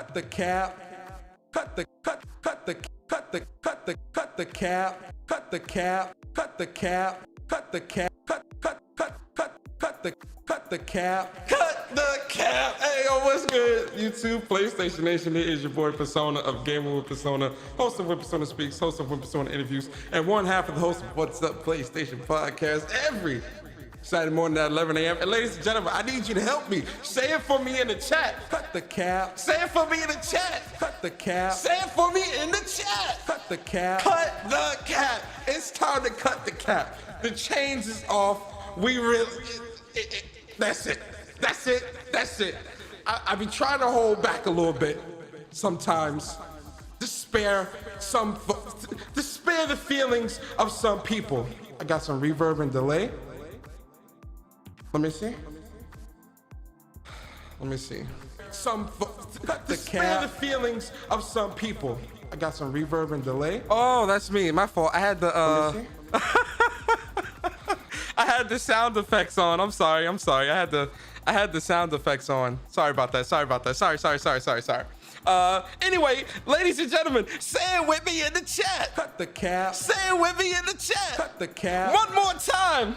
cut the cap, cut the cap, cut the cap, cut the cap, cut the cap, cut the cap, cut the cap. Cut the cap. Hey, yo, what's good? YouTube, PlayStation Nation. It is your boy Persona of Gaming with Persona, host of When Persona Speaks, host of When Persona Interviews, and one half of the host of What's Up PlayStation podcast every Saturday morning at 11 a.m. And ladies and gentlemen, I need you to help me. Say it for me in the chat. Cut the cap. Say it for me in the chat. Cut the cap. Say it for me in the chat. Cut the cap. Cut the cap. It's time to cut the cap. The chains is off. We really, that's it. That's it. That's it. I be trying to hold back a little bit sometimes to spare the feelings of some people. I got some reverb and delay. Let me see. Let me see. To spare the feelings of some people. I got some reverb and delay. Oh, that's me. My fault. I had the I had the sound effects on. I'm sorry. I had the sound effects on. Sorry about that. Sorry. Anyway, ladies and gentlemen, say it with me in the chat. Cut the cap. Say it with me in the chat. Cut the cap. One more time.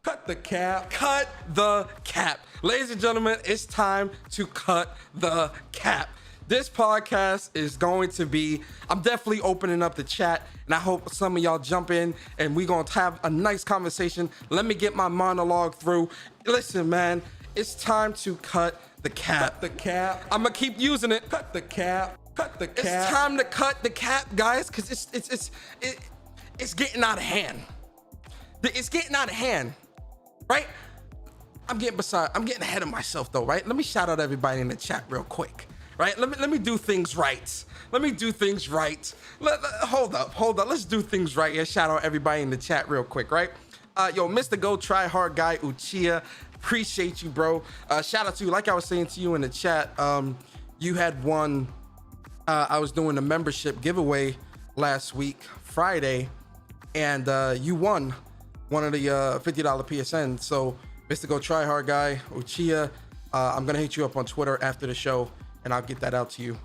Cut the cap. Cut the cap. Ladies and gentlemen, it's time to cut the cap. This podcast is going to be, I'm definitely opening up the chat, and I hope some of y'all jump in and we're going to have a nice conversation. Let me get my monologue through. Listen, man, it's time to cut the cap. Cut the cap. I'm going to keep using it. Cut the cap. Cut the cap. It's time to cut the cap, guys, because it's getting out of hand. It's getting out of hand, right? I'm getting ahead of myself, though, right? Let me shout out everybody in the chat real quick. Right? Let me do things right. Hold up. Let's do things right. Yeah, shout out everybody in the chat real quick, right? Yo, Mr. Go Try Hard Guy Uchiha, appreciate you, bro. Shout out to you. Like I was saying to you in the chat, you had won. I was doing a membership giveaway last week, Friday, and you won one of the $50 PSN. So, Mr. Go Try Hard Guy Uchiha, I'm gonna hit you up on Twitter after the show, and I'll get that out to you.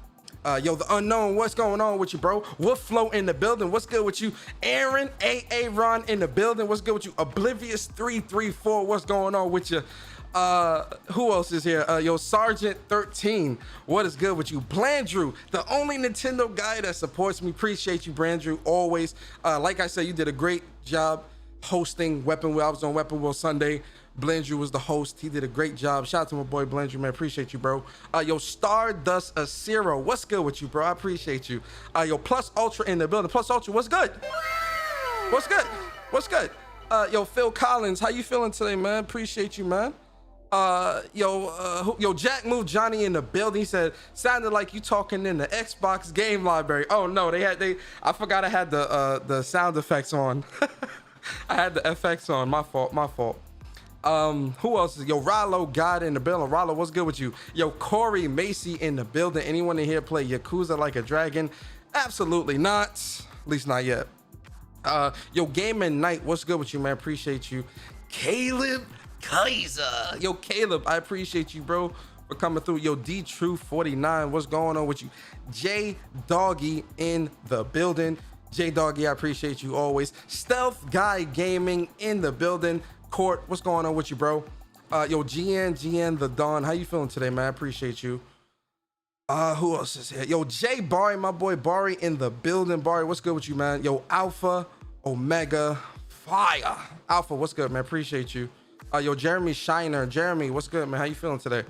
Yo, the unknown, what's going on with you, bro? Wolf Flow in the building. What's good with you? Aaron A.A. Ron in the building. What's good with you? Oblivious 334. What's going on with you? Who else is here? Yo, Sergeant 13. What is good with you? Blandrew, the only Nintendo guy that supports me. Appreciate you, Blandrew, always. Like I said, you did a great job hosting Weapon Wheel. I was on Weapon Wheel Sunday. Blandrew was the host. He did a great job. Shout out to my boy Blandrew, man. Appreciate you, bro. Yo, Stardust Zero. What's good with you, bro? I appreciate you. Yo, Plus Ultra in the building. Plus Ultra, what's good? What's good? Yo, Phil Collins, how you feeling today, man? Appreciate you, man. Yo, Jack Move Johnny in the building. He said, sounded like you talking in the Xbox game library. Oh no, I forgot I had the sound effects on. I had the FX on. My fault. Who else is? Yo, Rollo God in the building. Rollo, what's good with you? Yo, Corey Macy in the building. Anyone in here play Yakuza Like a Dragon? Absolutely not. At least not yet. Yo, Game and Night, what's good with you, man? Appreciate you. Caleb Kaiser. Yo, Caleb, I appreciate you, bro, for coming through. Yo, D True 49, what's going on with you? J Doggy in the building. J Doggy, I appreciate you always. Stealth Guy Gaming in the building. Court, what's going on with you, bro? Yo, GN the Dawn, how you feeling today, man? I appreciate you. Who else is here? Yo, Jay Barry, my boy Barry in the building. Barry, what's good with you, man? Yo, Alpha Omega Fire. Alpha, what's good, man? Appreciate you. Yo, Jeremy Shiner. Jeremy, what's good, man? How you feeling today?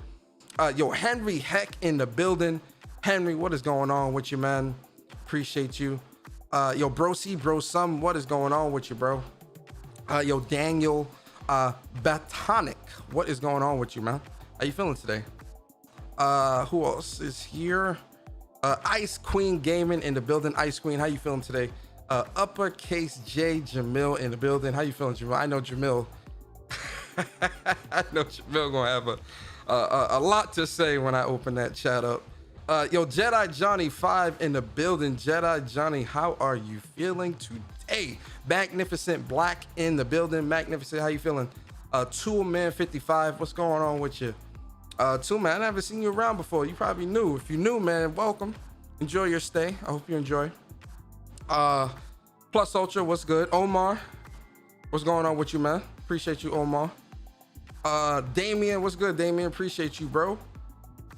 Yo, Henry Heck in the building. Henry, what is going on with you, man? Appreciate you. Yo, Bro C, Bro Some, what is going on with you, bro? Yo, Daniel Batonic, what is going on with you, man? How you feeling today? Who else is here? Ice Queen Gaming in the building. Ice Queen, how you feeling today? Uppercase J Jamil in the building. How you feeling, Jamil? I know Jamil. I know Jamil gonna have a lot to say when I open that chat up. Yo, Jedi Johnny 5 in the building. Jedi Johnny, how are you feeling today? Magnificent Black in the building. Magnificent, how you feeling? Toolman 55, what's going on with you? Two, man, I haven't seen you around before. You probably knew. If you knew, man, welcome. Enjoy your stay. I hope you enjoy. Plus Ultra, what's good? Omar, what's going on with you, man? Appreciate you, Omar. Damien, what's good, Damien? Appreciate you, bro.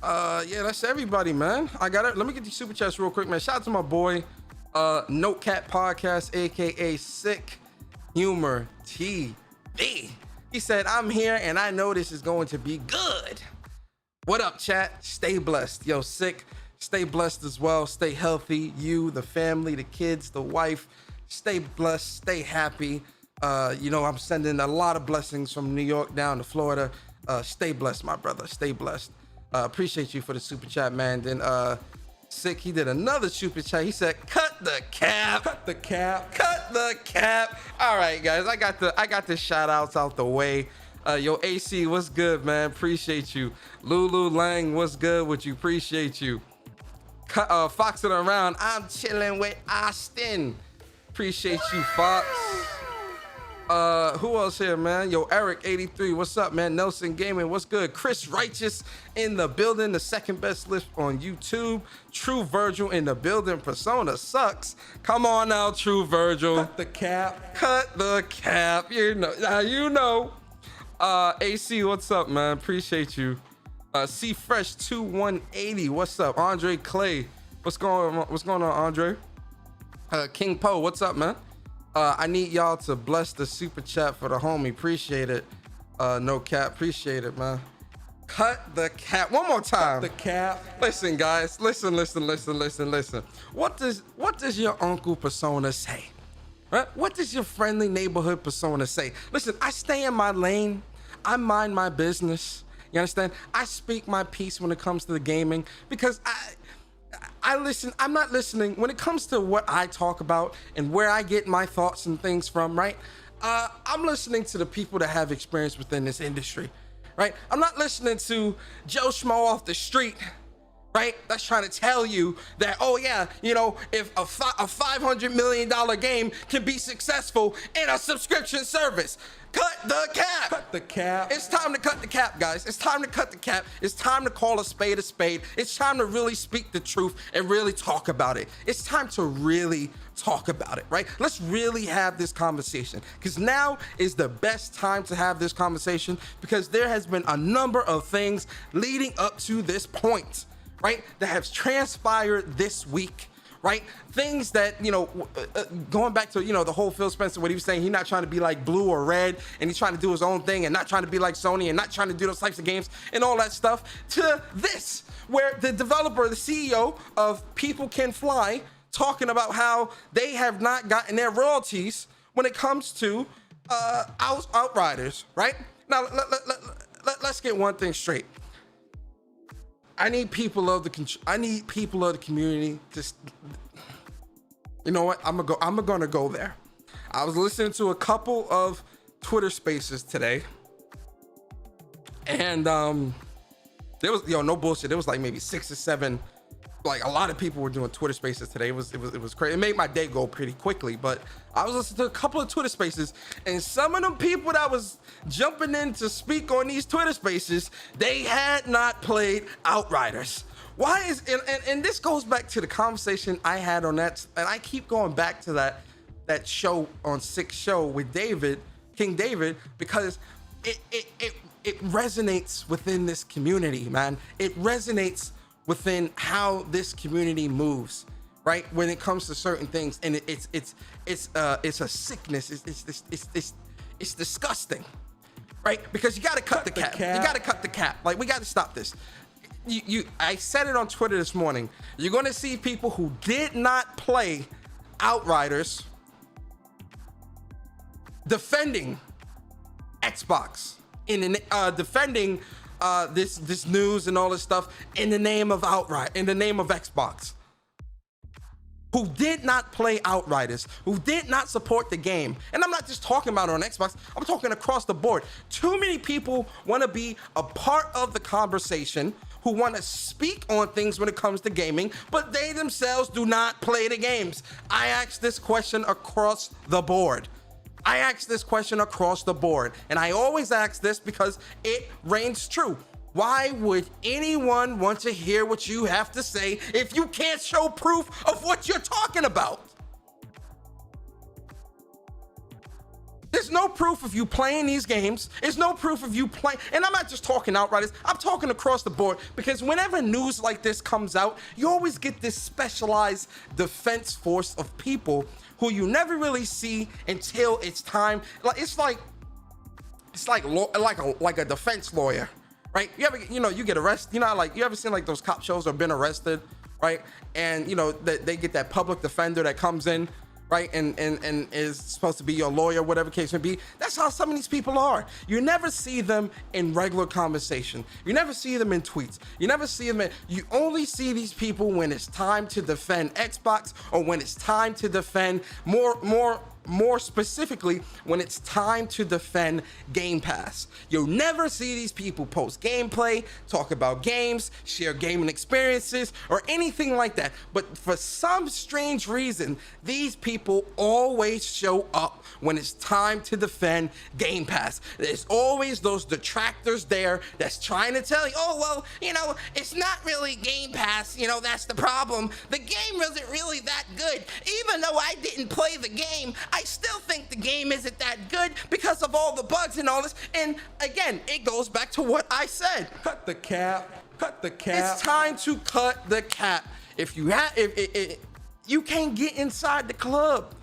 Yeah, that's everybody, man. I got it. Let me get these super chats real quick, man. Shout out to my boy, Notecat Podcast, aka Sick Humor TV. He said, I'm here and I know this is going to be good. What up, chat? Stay blessed. Yo, Sick, stay blessed as well. Stay healthy. You, the family, the kids, the wife. Stay blessed. Stay happy. You know, I'm sending a lot of blessings from New York down to Florida. Stay blessed, my brother. Stay blessed. Appreciate you for the super chat, man. Then Sick, he did another super chat. He said, cut the cap. Cut the cap. Cut the cap. All right, guys. I got the shout outs out the way. Yo, AC, what's good, man? Appreciate you. Lulu Lang, what's good with you? Appreciate you. Foxing around. I'm chilling with Austin. Appreciate you, Fox. Who else here, man? Yo, Eric 83, what's up, man? Nelson Gaming, what's good? Chris Righteous in the building, the second best list on YouTube. True Virgil in the building. Persona sucks. Come on now, True Virgil. Cut the cap. Cut the cap. You know, you know. AC, what's up, man? Appreciate you. C Fresh 2180, what's up? Andre Clay, what's going on, Andre? King Poe, what's up, man? I need y'all to bless the super chat for the homie. Appreciate it. No cap. Appreciate it, man. Cut the cap. One more time. Cut the cap. Listen, guys. Listen. What does your uncle persona say? Right? What does your friendly neighborhood persona say? Listen, I stay in my lane. I mind my business. You understand? I speak my piece when it comes to the gaming because I listen. I'm not listening when it comes to what I talk about and where I get my thoughts and things from, right? I'm listening to the people that have experience within this industry, right? I'm not listening to Joe Schmo off the street, right? That's trying to tell you that, oh yeah, you know, if a $500 million game can be successful in a subscription service. Cut the cap. Cut the cap. It's time to cut the cap, guys. It's time to cut the cap. It's time to call a spade a spade. It's time to really speak the truth and really talk about it. It's time to really talk about it, right? Let's really have this conversation because now is the best time to have this conversation because there has been a number of things leading up to this point, right, that have transpired this week. Right? Things that, you know, going back to, you know, the whole Phil Spencer, what he was saying, he's not trying to be like blue or red and he's trying to do his own thing and not trying to be like Sony and not trying to do those types of games and all that stuff to this, where the developer, the CEO of People Can Fly, talking about how they have not gotten their royalties when it comes to Outriders, right? Now, let's get one thing straight. I need people of the community to, you know what? I'm gonna go there. I was listening to a couple of Twitter Spaces today, and there was, no bullshit. There was like maybe 6 or 7. Like a lot of people were doing Twitter Spaces today. It was crazy. It made my day go pretty quickly. But I was listening to a couple of Twitter Spaces, and some of them people that was jumping in to speak on these Twitter Spaces, they had not played Outriders. Why is and this goes back to the conversation I had on that, and I keep going back to that show on Sick Show with King David, because it resonates within this community, man. It resonates within how this community moves, right? When it comes to certain things, and it's a sickness. It's disgusting, right? Because you got to cut the cap. You got to cut the cap. Like, we got to stop this. I said it on Twitter this morning. You're going to see people who did not play Outriders defending Xbox defending this news and all this stuff in the name of in the name of Xbox, who did not play Outriders, who did not support the game. And I'm not just talking about it on Xbox, I'm talking across the board. Too many people want to be a part of the conversation, who want to speak on things when it comes to gaming, but they themselves do not play the games. I ask this question across the board. And I always ask this because it reigns true. Why would anyone want to hear what you have to say if you can't show proof of what you're talking about? There's no proof of you playing these games. There's no proof of you playing. And I'm not just talking Outriders. I'm talking across the board, because whenever news like this comes out, you always get this specialized defense force of people who you never really see until it's time. It's like a defense lawyer, right? You ever, you get arrested. Like, you ever seen like those cop shows or been arrested, right? And they get that public defender that comes in, right, and is supposed to be your lawyer, whatever case may be. That's how some of these people are. You never see them in regular conversation. You never see them in tweets. You never see them you only see these people when it's time to defend Xbox, or when it's time to defend more specifically, when it's time to defend Game Pass. You'll never see these people post gameplay, talk about games, share gaming experiences, or anything like that. But for some strange reason, these people always show up when it's time to defend Game Pass. There's always those detractors there that's trying to tell you, oh, well, it's not really Game Pass. That's the problem. The game wasn't really that good. Even though I didn't play the game, I still think the game isn't that good because of all the bugs and all this. And again, it goes back to what I said. Cut the cap. Cut the cap. It's time to cut the cap. If you can't get inside the club.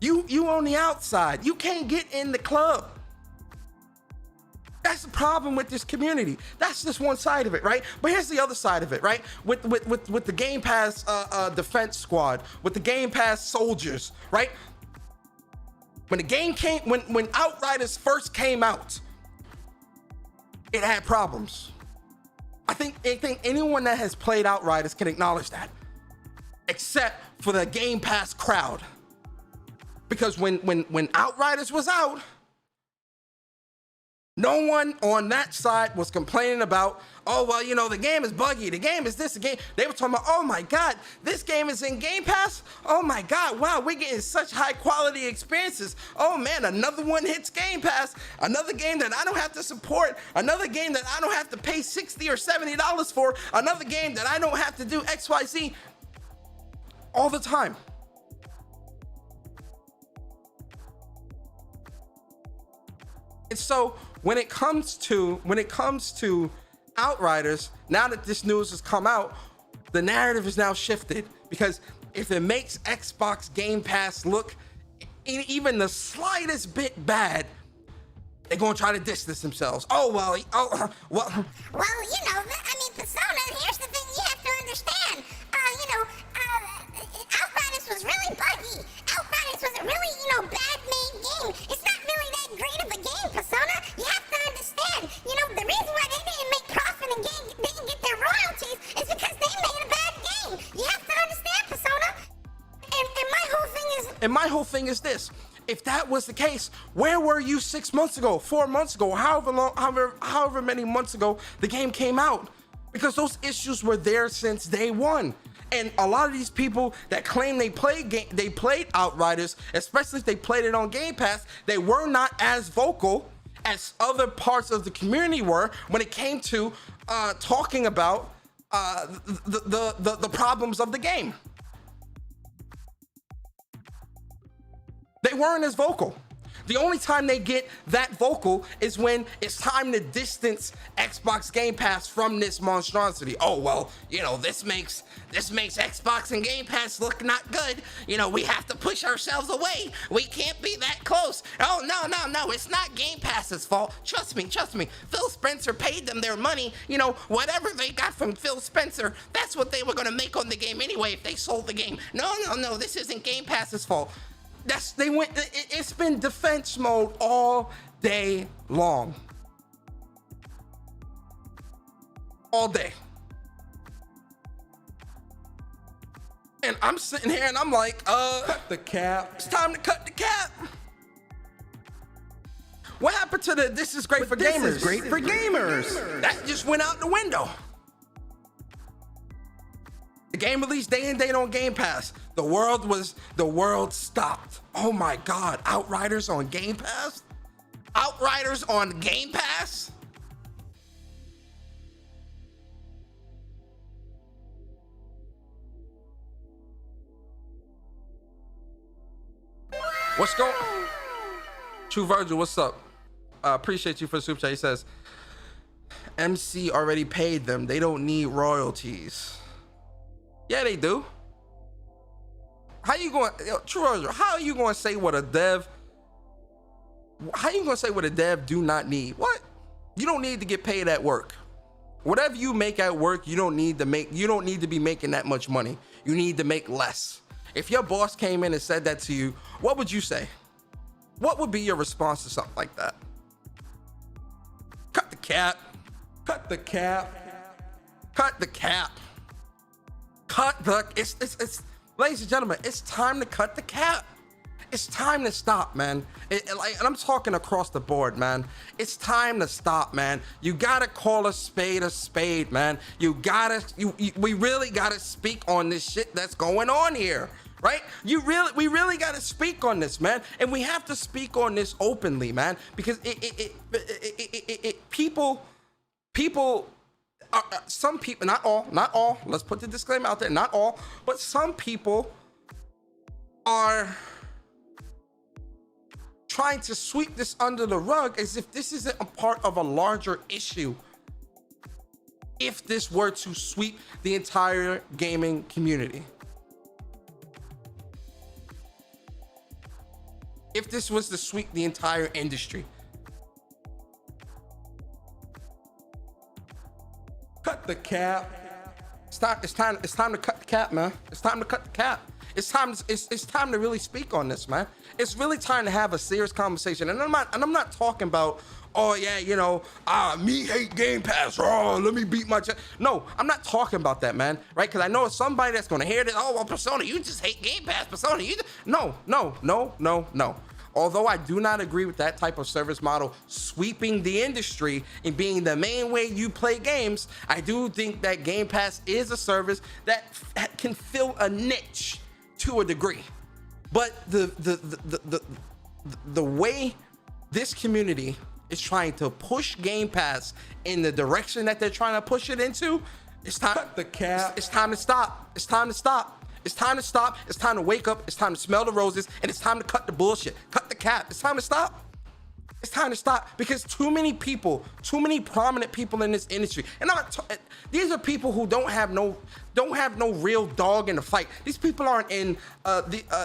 You on the outside. You can't get in the club. That's the problem with this community. That's just one side of it, right? But here's the other side of it, right? With the Game Pass defense squad, with the Game Pass soldiers, right? When the game came, when Outriders first came out, it had problems. I think anyone that has played Outriders can acknowledge that, except for the Game Pass crowd. Because when Outriders was out, no one on that side was complaining about, oh, well, the game is buggy. The game is this, the game. They were talking about, oh my God, this game is in Game Pass. Oh my God, wow, we're getting such high quality experiences. Oh man, another one hits Game Pass. Another game that I don't have to support. Another game that I don't have to pay $60 or $70 for. Another game that I don't have to do XYZ. All the time. And so when it comes to Outriders, now that this news has come out, the narrative is now shifted, because if it makes Xbox Game Pass look even the slightest bit bad, they're gonna try to distance themselves. Well, Persona, here's the thing you have to understand. Outriders was really buggy. Outriders was a really, bad made game. It's not really that great of a game, Persona. You have to understand. The reason why they didn't make profit and didn't get their royalties is because they made a bad game. You have to understand, Persona. And my whole thing is this. If that was the case, where were you 6 months ago, 4 months ago, however many months ago the game came out? Because those issues were there since day one. And a lot of these people that claim they played Outriders, especially if they played it on Game Pass, they were not as vocal as other parts of the community were when it came to talking about the problems of the game. They weren't as vocal. The only time they get that vocal is when it's time to distance Xbox Game Pass from this monstrosity. Oh, well, this makes Xbox and Game Pass look not good. We have to push ourselves away. We can't be that close. Oh, no, it's not Game Pass's fault. Trust me. Phil Spencer paid them their money. Whatever they got from Phil Spencer, that's what they were gonna make on the game anyway if they sold the game. No, this isn't Game Pass's fault. It's been defense mode all day long. All day. And I'm sitting here and I'm like, cut the cap. It's time to cut the cap. What happened to this is great for gamers? This is great for gamers. That just went out the window. The game released day and date on Game Pass. The world stopped. Oh my God, Outriders on Game Pass? Outriders on Game Pass? What's going? True Virgil, what's up? Appreciate you for the super chat. He says, MC already paid them. They don't need royalties. Yeah, they do. How you going, True Virgil, how are you going to say what a dev, do not need? What? You don't need to get paid at work. Whatever you make at work, you don't need to be making that much money. You need to make less. If your boss came in and said that to you, what would you say? What would be your response to something like that? Cut the cap. Cut the cap. Cut the cap. Cut the, it's ladies and gentlemen, it's time to cut the cap. It's time to stop, man. And I'm talking across the board, man. It's time to stop, man. You gotta call a spade, man. We really gotta speak on this shit that's going on here, right? We really gotta speak on this, man. And we have to speak on this openly, man, because some people, not all, let's put the disclaimer out there, not all, but some people are trying to sweep this under the rug as if this isn't a part of a larger issue. If this were to sweep the entire gaming community. If this was to sweep the entire industry. Cut the cap. It's time to cut the cap, man. It's time to cut the cap. It's time to really speak on this, man. It's really time to have a serious conversation. And I'm not talking about, oh yeah, me hate Game Pass. Oh, let me beat my chest. No, I'm not talking about that, man. Right? Because I know somebody that's gonna hear this. Oh, well, Persona, you just hate Game Pass. Persona, you just... No. Although I do not agree with that type of service model sweeping the industry and being the main way you play games, I do think that Game Pass is a service that can fill a niche to a degree. But the way this community is trying to push Game Pass in the direction that they're trying to push it into, it's time. Cut the cap. It's time to stop. It's time to stop. It's time to stop. It's time to wake up. It's time to smell the roses, and it's time to cut the bullshit. Cut the cap. It's time to stop. It's time to stop because too many prominent people in this industry, and these are people who don't have no real dog in the fight. These people aren't in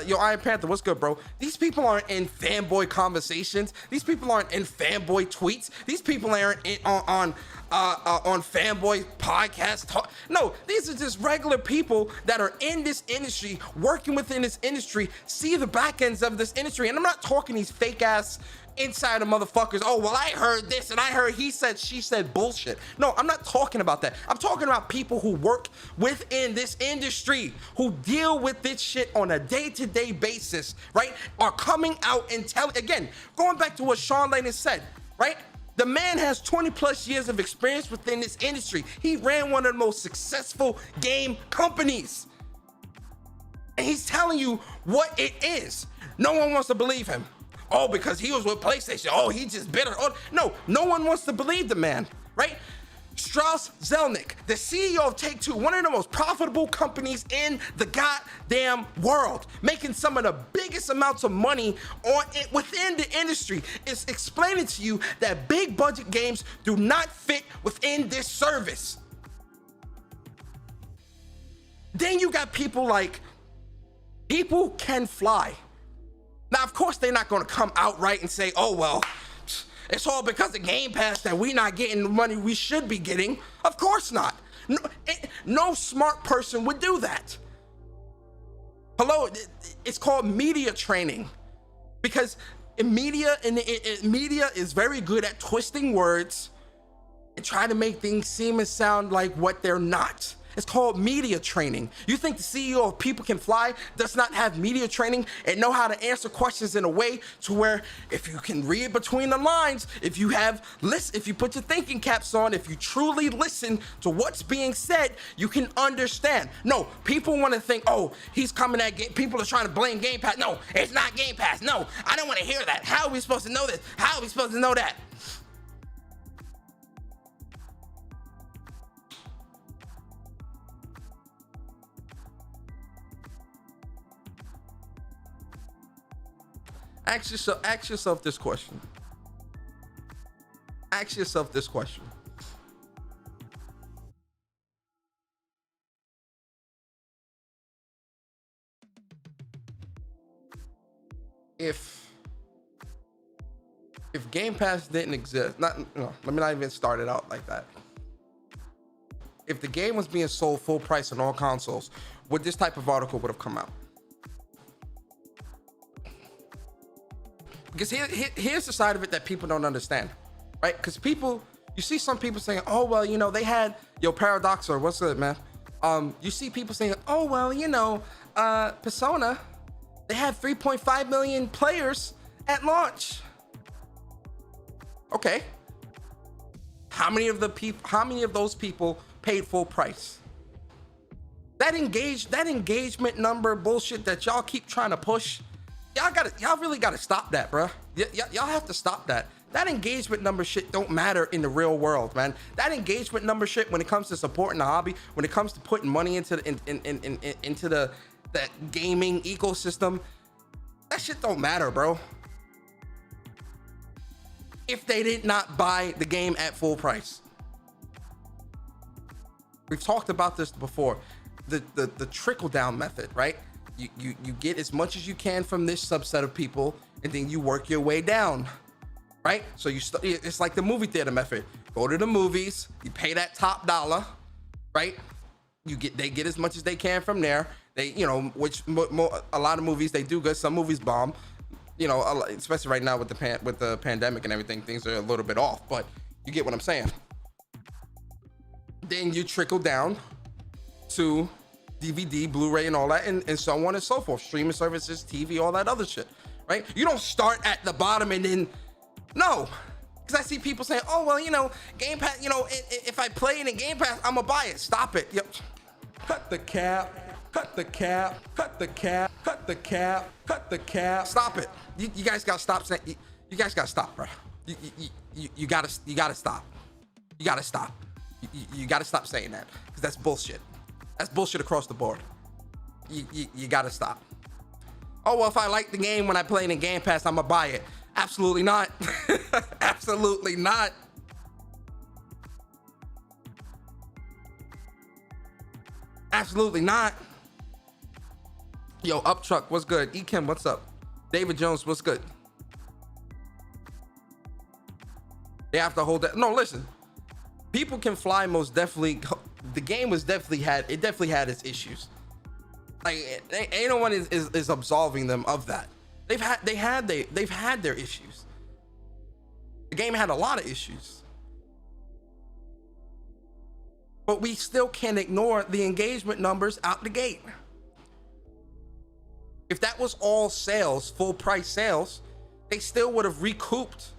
Yo, Iron Panther, what's good, bro? These people aren't in fanboy conversations. These people aren't in fanboy tweets. These people aren't on fanboy podcast talk. No, these are just regular people that are in this industry, working within this industry, see the back ends of this industry. And I'm not talking these fake ass insider motherfuckers. Oh, well, I heard this and I heard he said, she said bullshit. No, I'm not talking about that. I'm talking about people who work within this industry, who deal with this shit on a day-to-day basis, right? Are coming out and telling, again, going back to what Sean Layden said, right? The man has 20 plus years of experience within this industry. He ran one of the most successful game companies. And he's telling you what it is. No one wants to believe him. Oh, because he was with PlayStation. Oh, he just bitter. Oh, no one wants to believe the man, right? Strauss Zelnick, the CEO of Take-Two, one of the most profitable companies in the goddamn world, making some of the biggest amounts of money within the industry, is explaining to you that big budget games do not fit within this service. Then you got people like People Can Fly. Now, of course, they're not going to come outright and say, oh, well, it's all because of Game Pass that we're not getting the money we should be getting. Of course not. No smart person would do that. Hello, it's called media training. Because media is very good at twisting words and trying to make things seem and sound like what they're not. It's called media training. You think the CEO of People Can Fly does not have media training and know how to answer questions in a way to where if you can read between the lines, if you put your thinking caps on, if you truly listen to what's being said, you can understand. No, people want to think, oh, he's coming at people are trying to blame Game Pass. No, it's not Game Pass. No, I don't want to hear that. How are we supposed to know this? How are we supposed to know that? Ask yourself this question. Ask yourself this question. If Game Pass didn't exist, let me not even start it out like that. If the game was being sold full price on all consoles, would this type of article would have come out? Because here's the side of it that people don't understand, right? Because you see some people saying, oh, well, they had, Paradoxer, what's good, man? You see people saying, oh, well, Persona, they had 3.5 million players at launch. Okay. How many of those people paid full price? That engagement number bullshit that y'all keep trying to push, y'all really gotta stop that, bruh. Y'all have to stop that. That engagement number shit don't matter in the real world, man. That engagement number shit, when it comes to supporting the hobby, when it comes to putting money into that gaming ecosystem, that shit don't matter, bro. If they did not buy the game at full price. We've talked about this before. The trickle down method, right? You get as much as you can from this subset of people, and then you work your way down, right? So it's like the movie theater method. Go to the movies, you pay that top dollar, right? They get as much as they can from there. They, which a lot of movies they do good. Some movies bomb. Especially right now with the pandemic and everything, things are a little bit off, but you get what I'm saying. Then you trickle down to DVD, Blu-ray, and all that, and so on and so forth. Streaming services, TV, all that other shit, right? You don't start at the bottom and then, no. Because I see people saying, oh, well, Game Pass, if I play it in Game Pass, I'm gonna buy it. Stop it. Yep. Cut the cap. Cut the cap, cut the cap, cut the cap, cut the cap. Stop it. You guys gotta stop saying, you guys gotta stop, bro. You gotta stop. You gotta stop. You gotta stop saying that, because that's bullshit. That's bullshit across the board. You gotta stop. Oh, well, if I like the game when I play it in Game Pass, I'm gonna buy it. Absolutely not. Absolutely not. Absolutely not. Yo, Uptruck, what's good? Ekim, what's up? David Jones, what's good? They have to hold that. No, listen. People Can Fly most definitely. The game definitely had its issues. Like, ain't no one is absolving them of that. They've had their issues. The game had a lot of issues. But we still can't ignore the engagement numbers out the gate. If that was all sales, full price sales, they still would have recouped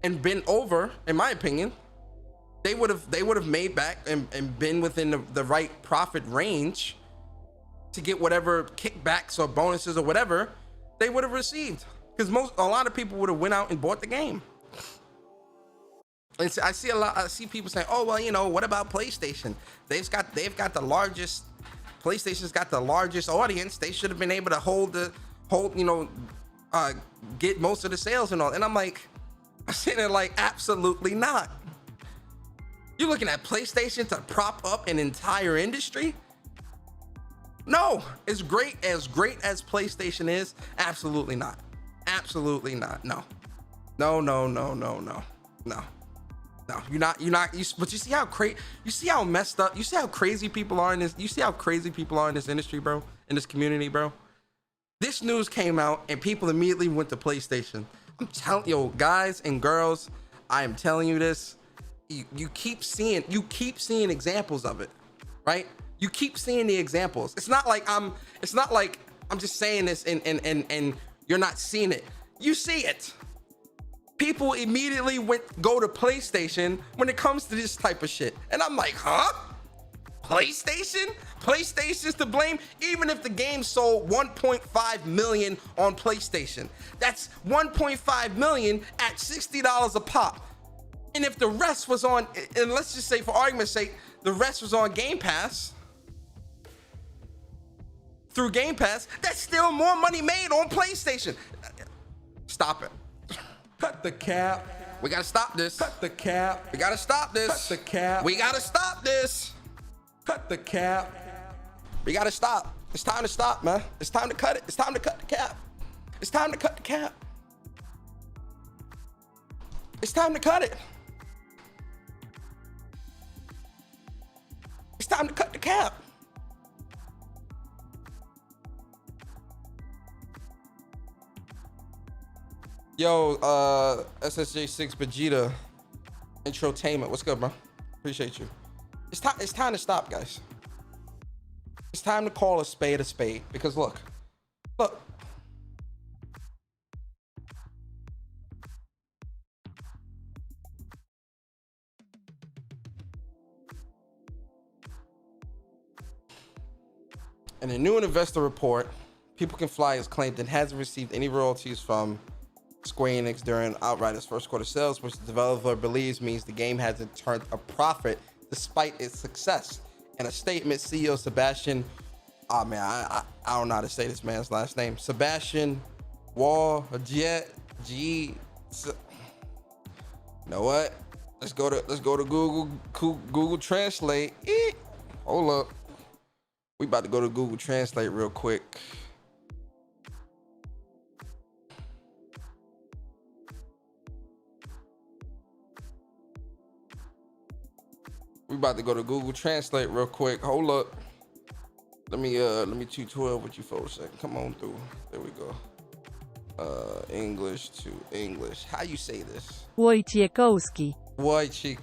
and been over, in my opinion. They would have made back and been within the right profit range to get whatever kickbacks or bonuses or whatever they would have received. Because a lot of people would have went out and bought the game. And I see people saying, oh, well, what about PlayStation? They've got the largest. PlayStation's got the largest audience. They should have been able to get most of the sales and all. And I'm sitting there like, absolutely not. You're looking at PlayStation to prop up an entire industry? No, as great as PlayStation is, absolutely not. Absolutely not. No. You're not. But you see how messed up. You see how crazy people are in this. You see how crazy people are in this industry, bro. In this community, bro. This news came out and people immediately went to PlayStation. I'm telling you, guys and girls, I am telling you this. You keep seeing examples of it, right? You keep seeing the examples. It's not like I'm just saying this and you're not seeing it. You see it. People immediately go to PlayStation when it comes to this type of shit. And I'm like, huh? PlayStation? PlayStation's to blame? Even if the game sold 1.5 million on PlayStation. That's 1.5 million at $60 a pop. And if the rest was on, and let's just say for argument's sake, the rest was on Game Pass, through Game Pass, that's still more money made on PlayStation. Stop it. Cut the cap. We gotta stop this. Cut the cap. We gotta stop this. Cut the cap. We gotta stop this. Cut the cap. We gotta stop. It's time to stop, man. It's time to cut it. It's time to cut the cap. It's time to cut the cap. It's time to cut it. It's time to cut the cap. Yo, SSJ6 Vegeta Introtainment. What's good, bro? Appreciate you. It's time to stop, guys. It's time to call a spade because look. In a new investor report, People Can Fly has claimed it hasn't received any royalties from Square Enix during Outriders' first quarter sales, which the developer believes means the game hasn't turned a profit despite its success. In a statement, CEO Sebastian, I don't know how to say this man's last name, Sebastian Wojciech G. You know what? Let's go to Google Translate. Hold up. We about to go to Google Translate real quick. We about to go to Google Translate real quick. Hold up. Let me 212 with you for a second. Come on through. There we go. English to English. How you say this? Wojciechowski. Okay.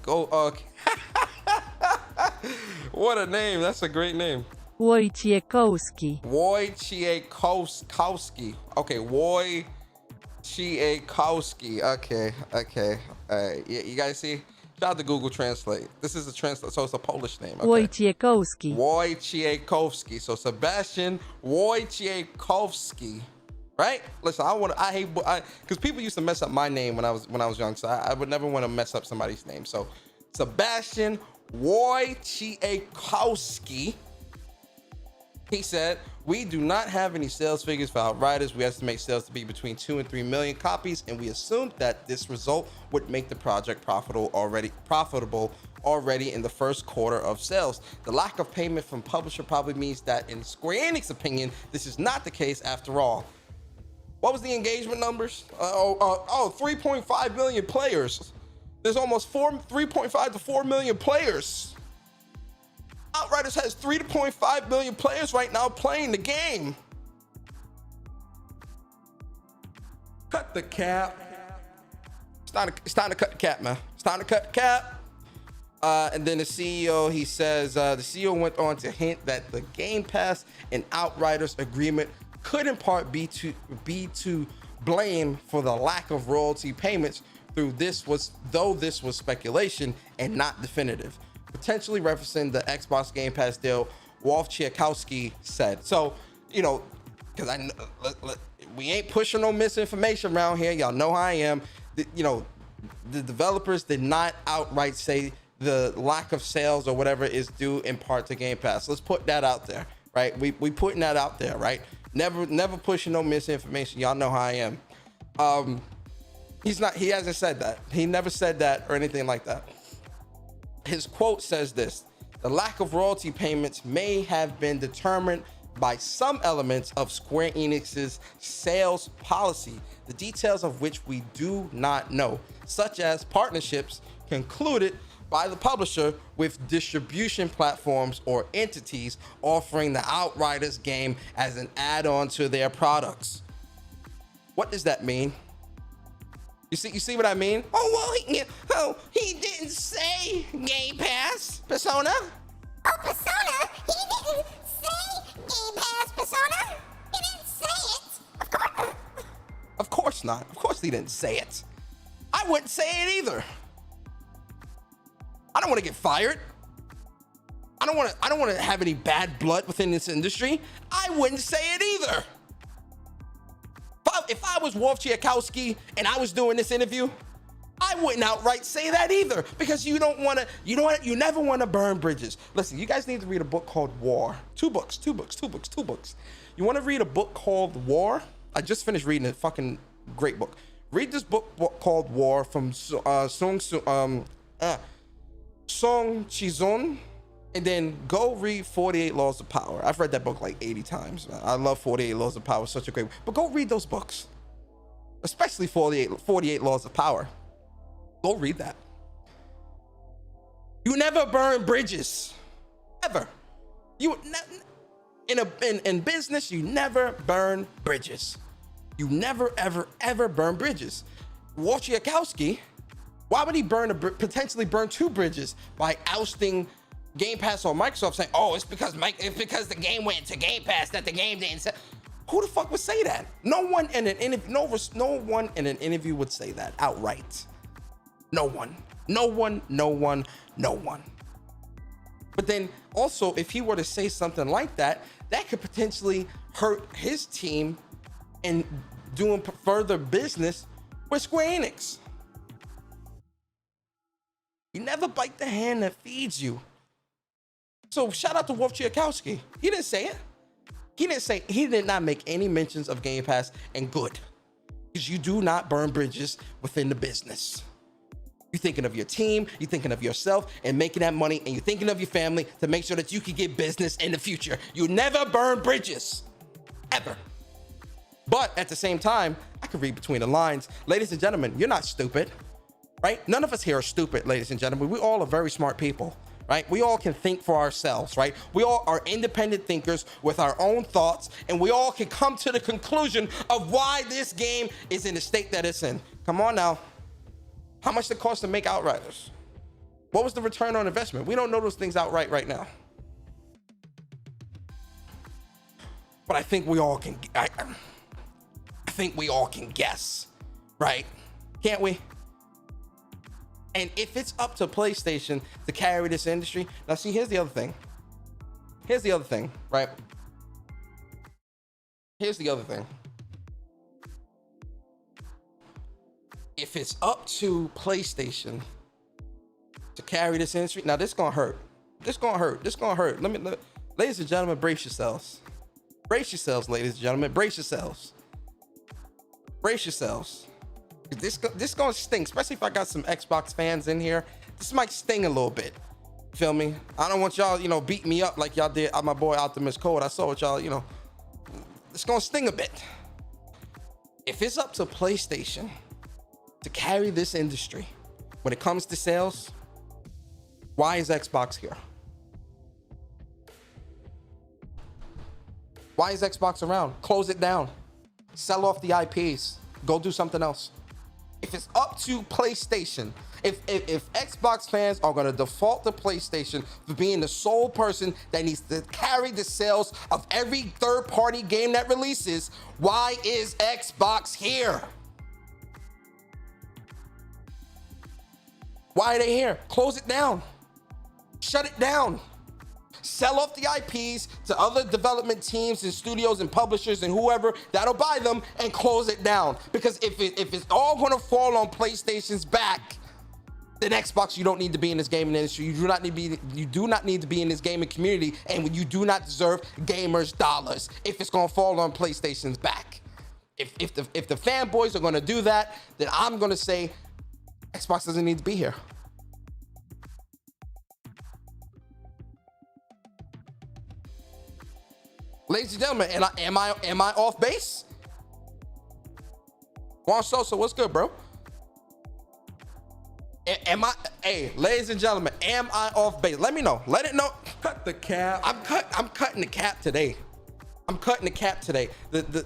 What a name. That's a great name. Wojciechowski. Wojciechowski. Okay, Wojciechowski. Okay. All right. You guys see? Shout out to Google Translate. This is a translate, so it's a Polish name. Okay. Wojciechowski. Wojciechowski. So Sebastian Wojciechowski. Right? Listen, because people used to mess up my name when I was young, so I would never want to mess up somebody's name. So Sebastian Wojciechowski. He said, "We do not have any sales figures for Outriders. We estimate sales to be between 2 and 3 million copies, and we assumed that this result would make the project profitable already in the first quarter of sales. The lack of payment from publisher probably means that, in Square Enix's opinion, this is not the case after all." What was the engagement numbers? 3.5 million players. There's almost 3.5 to 4 million players. Outriders has 3.5 million players right now playing the game. Cut the cap. It's time to cut the cap, man. It's time to cut the cap. And then the CEO, he says, the CEO went on to hint that the Game Pass and Outriders agreement could in part be to blame for the lack of royalty payments though this was speculation and not definitive. Potentially referencing the Xbox Game Pass deal, Wojciechowski said. So, because we ain't pushing no misinformation around here. Y'all know how I am. The developers did not outright say the lack of sales or whatever is due in part to Game Pass. Let's put that out there, right? We putting that out there, right? Never pushing no misinformation. Y'all know how I am. He hasn't said that. He never said that or anything like that. His quote says this: "The lack of royalty payments may have been determined by some elements of Square Enix's sales policy, the details of which we do not know, such as partnerships concluded by the publisher with distribution platforms or entities offering the Outriders game as an add-on to their products." What does that mean? You see what I mean? He didn't say Game Pass, Persona. Oh, Persona? He didn't say Game Pass, Persona? He didn't say it. Of course not. Of course he didn't say it. I wouldn't say it either. I don't want to get fired. I don't want to have any bad blood within this industry. I wouldn't say it either. If I was Wojciechowski and I was doing this interview, I wouldn't outright say that either, because you never want to burn bridges. Listen, you guys need to read a book called War. Two books. You want to read a book called War? I just finished reading it fucking great book. Read this book called War from Song Chizon, and then go read 48 Laws of Power. I've read that book like 80 times. Man. I love 48 Laws of Power. Such a great book. But go read those books, especially 48 Laws of Power. Go read that. You never burn bridges, ever. In business, you never burn bridges. You never, ever burn bridges. Wojciechowski, why would he potentially burn 2 bridges by ousting Game Pass on Microsoft, saying, "Oh, it's because the game went to Game Pass that the game didn't sell." Who the fuck would say that? No one in an interview would say that outright. No one. But then also, if he were to say something like that, that could potentially hurt his team in doing further business with Square Enix. You never bite the hand that feeds you. So shout out to Wojciechowski. He didn't say it. He did not make any mentions of Game Pass, and good. Because you do not burn bridges within the business. You're thinking of your team, you're thinking of yourself and making that money, and you're thinking of your family to make sure that you can get business in the future. You never burn bridges, ever. But at the same time, I can read between the lines. Ladies and gentlemen, you're not stupid, right? None of us here are stupid, ladies and gentlemen. We all are very smart people, right? We all can think for ourselves, right? We all are independent thinkers with our own thoughts, and we all can come to the conclusion of why this game is in the state that it's in. Come on now. How much did it cost to make Outriders? What was the return on investment? We don't know those things outright right now. But I think we all can. I think we all can guess, right? Can't we? And if it's up to PlayStation to carry this industry, now see, here's the other thing. Right? Here's the other thing. If it's up to PlayStation to carry this industry, now this gonna hurt. Ladies and gentlemen, brace yourselves. Brace yourselves, ladies and gentlemen. Brace yourselves. This gonna sting, especially if I got some Xbox fans in here. This might sting a little bit. Feel me? I don't want y'all, beat me up like y'all did my boy Optimus Code. I saw what y'all, it's gonna sting a bit. If it's up to PlayStation to carry this industry when it comes to sales, why is Xbox here? Why is Xbox around? Close it down. Sell off the IPs. Go do something else. If it's up to PlayStation, if Xbox fans are gonna default to PlayStation for being the sole person that needs to carry the sales of every third-party game that releases, why is Xbox here? Why are they here? Close it down. Shut it down. Sell off the IPs to other development teams and studios and publishers and whoever that'll buy them, and close it down. Because if it's all gonna fall on PlayStation's back, then Xbox, you don't need to be in this gaming industry. You do not need to be in this gaming community, and you do not deserve gamers' dollars if it's gonna fall on PlayStation's back. If the fanboys are gonna do that, then I'm gonna say Xbox doesn't need to be here. Ladies and gentlemen, am I off base? Juan Sosa, what's good, bro? Hey, ladies and gentlemen, am I off base? Let me know. Let it know. Cut the cap. I'm cutting the cap today. The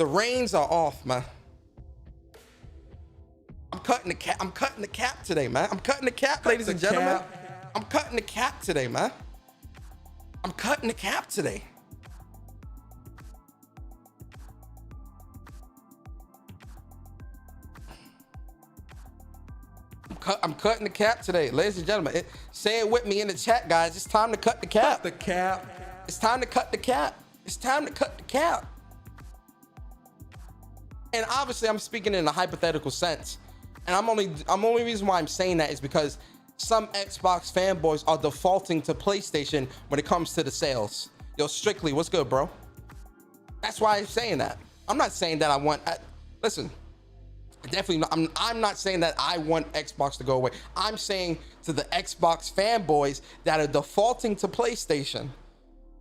reins are off, man. I'm cutting the cap today, man. I'm cutting the cap, ladies and gentlemen. I'm cutting the cap today, man. I'm cutting the cap today. I'm cutting the cap today, ladies and gentlemen. Say it with me in the chat, guys. It's time to cut the cap. Cut the cap. It's time to cut the cap. It's time to cut the cap. And obviously, I'm speaking in a hypothetical sense. And only reason why I'm saying that is because some Xbox fanboys are defaulting to PlayStation when it comes to the sales. Yo, Strictly, what's good, bro? That's why I'm saying that. I'm not saying that I want. Listen, definitely not, I'm not saying that I want Xbox to go away. I'm saying to the Xbox fanboys that are defaulting to PlayStation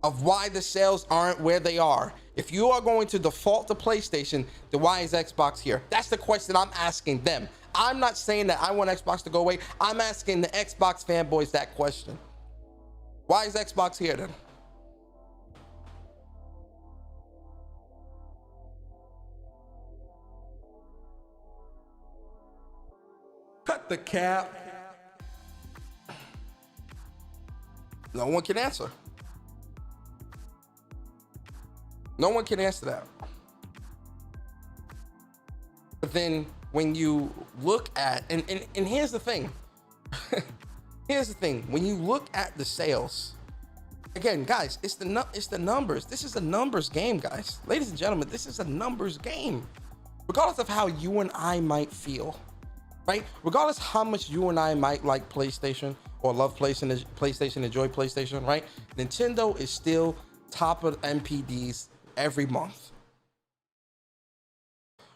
of why the sales aren't where they are. If you are going to default to PlayStation, then why is Xbox here? That's the question I'm asking them. I'm not saying that I want Xbox to go away. I'm asking the Xbox fanboys that question. Why is Xbox here then? Cut the cap. No one can answer. No one can answer that. But then when you look at, and here's the thing. Here's the thing. When you look at the sales, again, guys, it's the numbers. This is a numbers game, guys. Ladies and gentlemen, this is a numbers game. Regardless of how you and I might feel, right? Regardless how much you and I might like PlayStation or love PlayStation, enjoy PlayStation, right? Nintendo is still top of MPDs every month.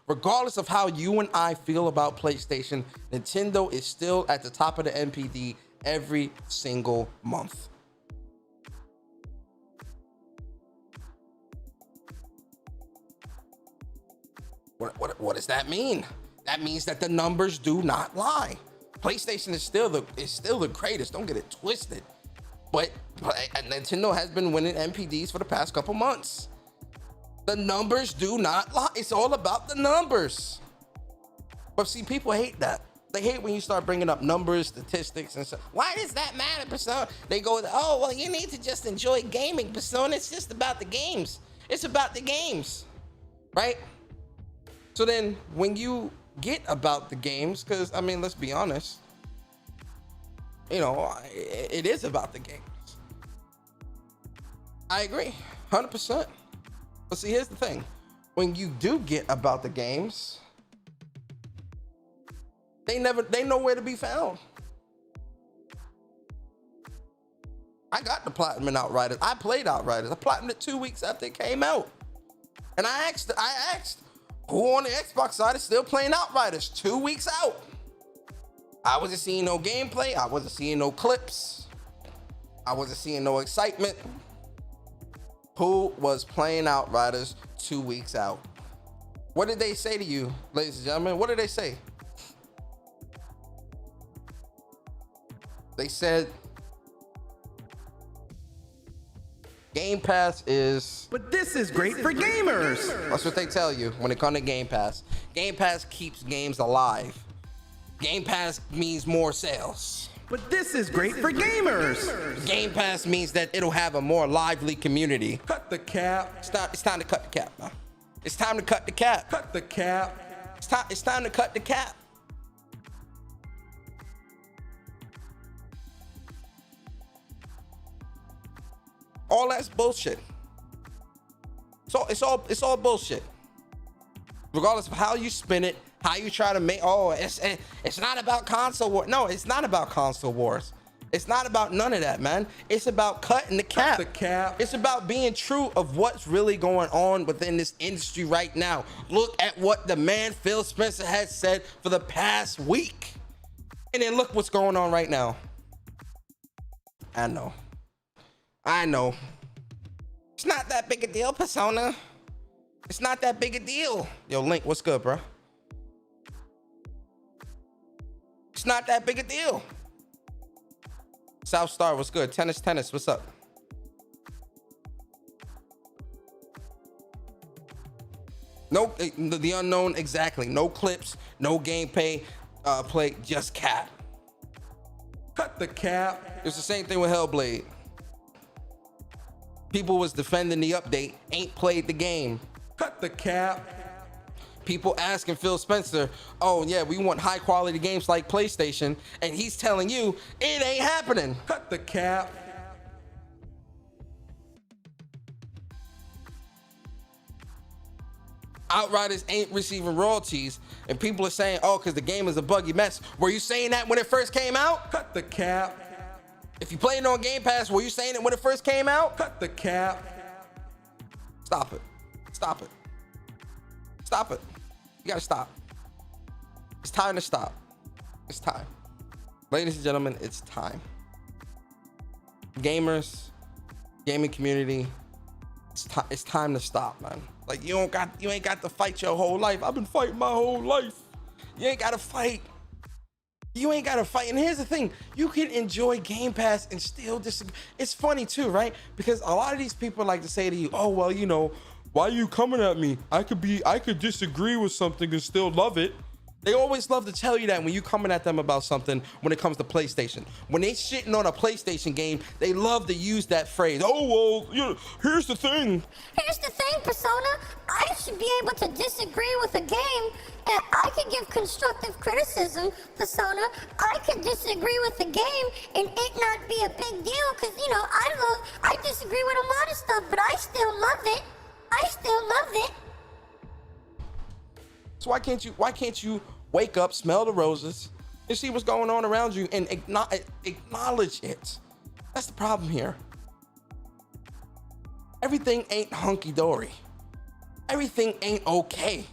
Regardless of how you and I feel about PlayStation, Nintendo is still at the top of the MPD every single month. What does that mean? That means that the numbers do not lie. PlayStation is still the greatest. Don't get it twisted. But Nintendo has been winning MPDs for the past couple months. The numbers do not lie. It's all about the numbers. But see, people hate that. They hate when you start bringing up numbers, statistics, and stuff. Why does that matter, Persona? They go, oh, well, you need to just enjoy gaming, Persona. It's just about the games. It's about the games, right? So then when you get about the games, because, I mean, let's be honest, you know, it is about the games. I agree, 100%. But see, here's the thing. When you do get about the games, they nowhere to be found. I got the Platinum in Outriders. I played Outriders. I platinumed it 2 weeks after it came out. And I asked, who on the Xbox side is still playing Outriders 2 weeks out? I wasn't seeing no gameplay. I wasn't seeing no clips. I wasn't seeing no excitement. Who was playing Outriders 2 weeks out? What did they say to you, ladies and gentlemen? What did they say? They said Game Pass is... But this is great for gamers. That's what they tell you when it comes to Game Pass. Game Pass keeps games alive. Game Pass means more sales. But this is great for gamers. Game Pass means that it'll have a more lively community. Cut the cap. It's time to cut the cap, man. It's time to cut the cap. Cut the cap. It's time to cut the cap. All that's bullshit. So it's all bullshit. Regardless of how you spin it, how you try to make, it's not about console war. No, it's not about console wars. It's not about none of that, man. It's about cutting the cap. Cut the cap. It's about being true of what's really going on within this industry right now. Look at what the man Phil Spencer has said for the past week. And then look what's going on right now. I know. It's not that big a deal, Persona. It's not that big a deal. Yo, Link, what's good, bro? It's not that big a deal. South Star, what's good? Tennis, what's up? No, the unknown, exactly. No clips, no gameplay, play, just cap. Cut the cap. It's the same thing with Hellblade. People was defending the update, ain't played the game. Cut the cap. People asking Phil Spencer, oh yeah, we want high quality games like PlayStation, and he's telling you it ain't happening. Cut the cap. Outriders ain't receiving royalties, and people are saying, oh, because the game is a buggy mess. Were you saying that when it first came out? Cut the cap. If you played it on Game Pass, were you saying it when it first came out? Cut the cap. Stop it. Stop it. Stop it. You gotta stop. It's time to stop. It's time. Ladies and gentlemen, it's time. Gamers, gaming community, it's time to stop, man. Like you ain't got to fight your whole life. I've been fighting my whole life. You ain't gotta fight. You ain't gotta fight. And here's the thing, you can enjoy Game Pass and still disagree. It's funny too, right? Because a lot of these people like to say to you, oh, well, you know, why are you coming at me? I could disagree with something and still love it. They always love to tell you that when you coming at them about something when it comes to PlayStation. When they shitting on a PlayStation game, they love to use that phrase. Oh, well, you know, here's the thing. Here's the thing, Persona. I should be able to disagree with a game, and I can give constructive criticism, Persona. I can disagree with the game, and it not be a big deal, because, you know, I disagree with a lot of stuff, but I still love it. I still love it. So why can't you wake up, smell the roses, and see what's going on around you and acknowledge it? That's the problem here. Everything ain't hunky-dory. Everything ain't okay.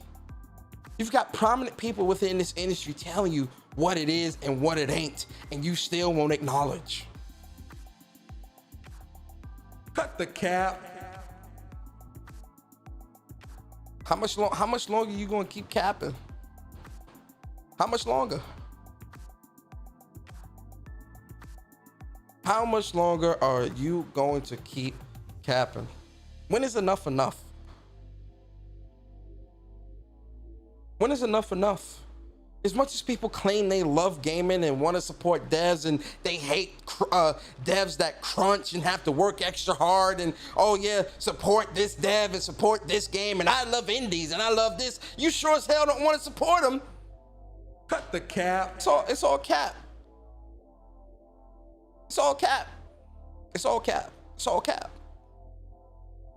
You've got prominent people within this industry telling you what it is and what it ain't, and you still won't acknowledge. Cut the cap. How much longer you gonna keep capping? How much longer? How much longer are you going to keep capping? When is enough enough? When is enough enough? As much as people claim they love gaming and want to support devs, and they hate devs that crunch and have to work extra hard, and oh yeah, support this dev and support this game, and I love indies and I love this, you sure as hell don't want to support them. Cut the cap. It's all cap. It's all cap. It's all cap. It's all cap.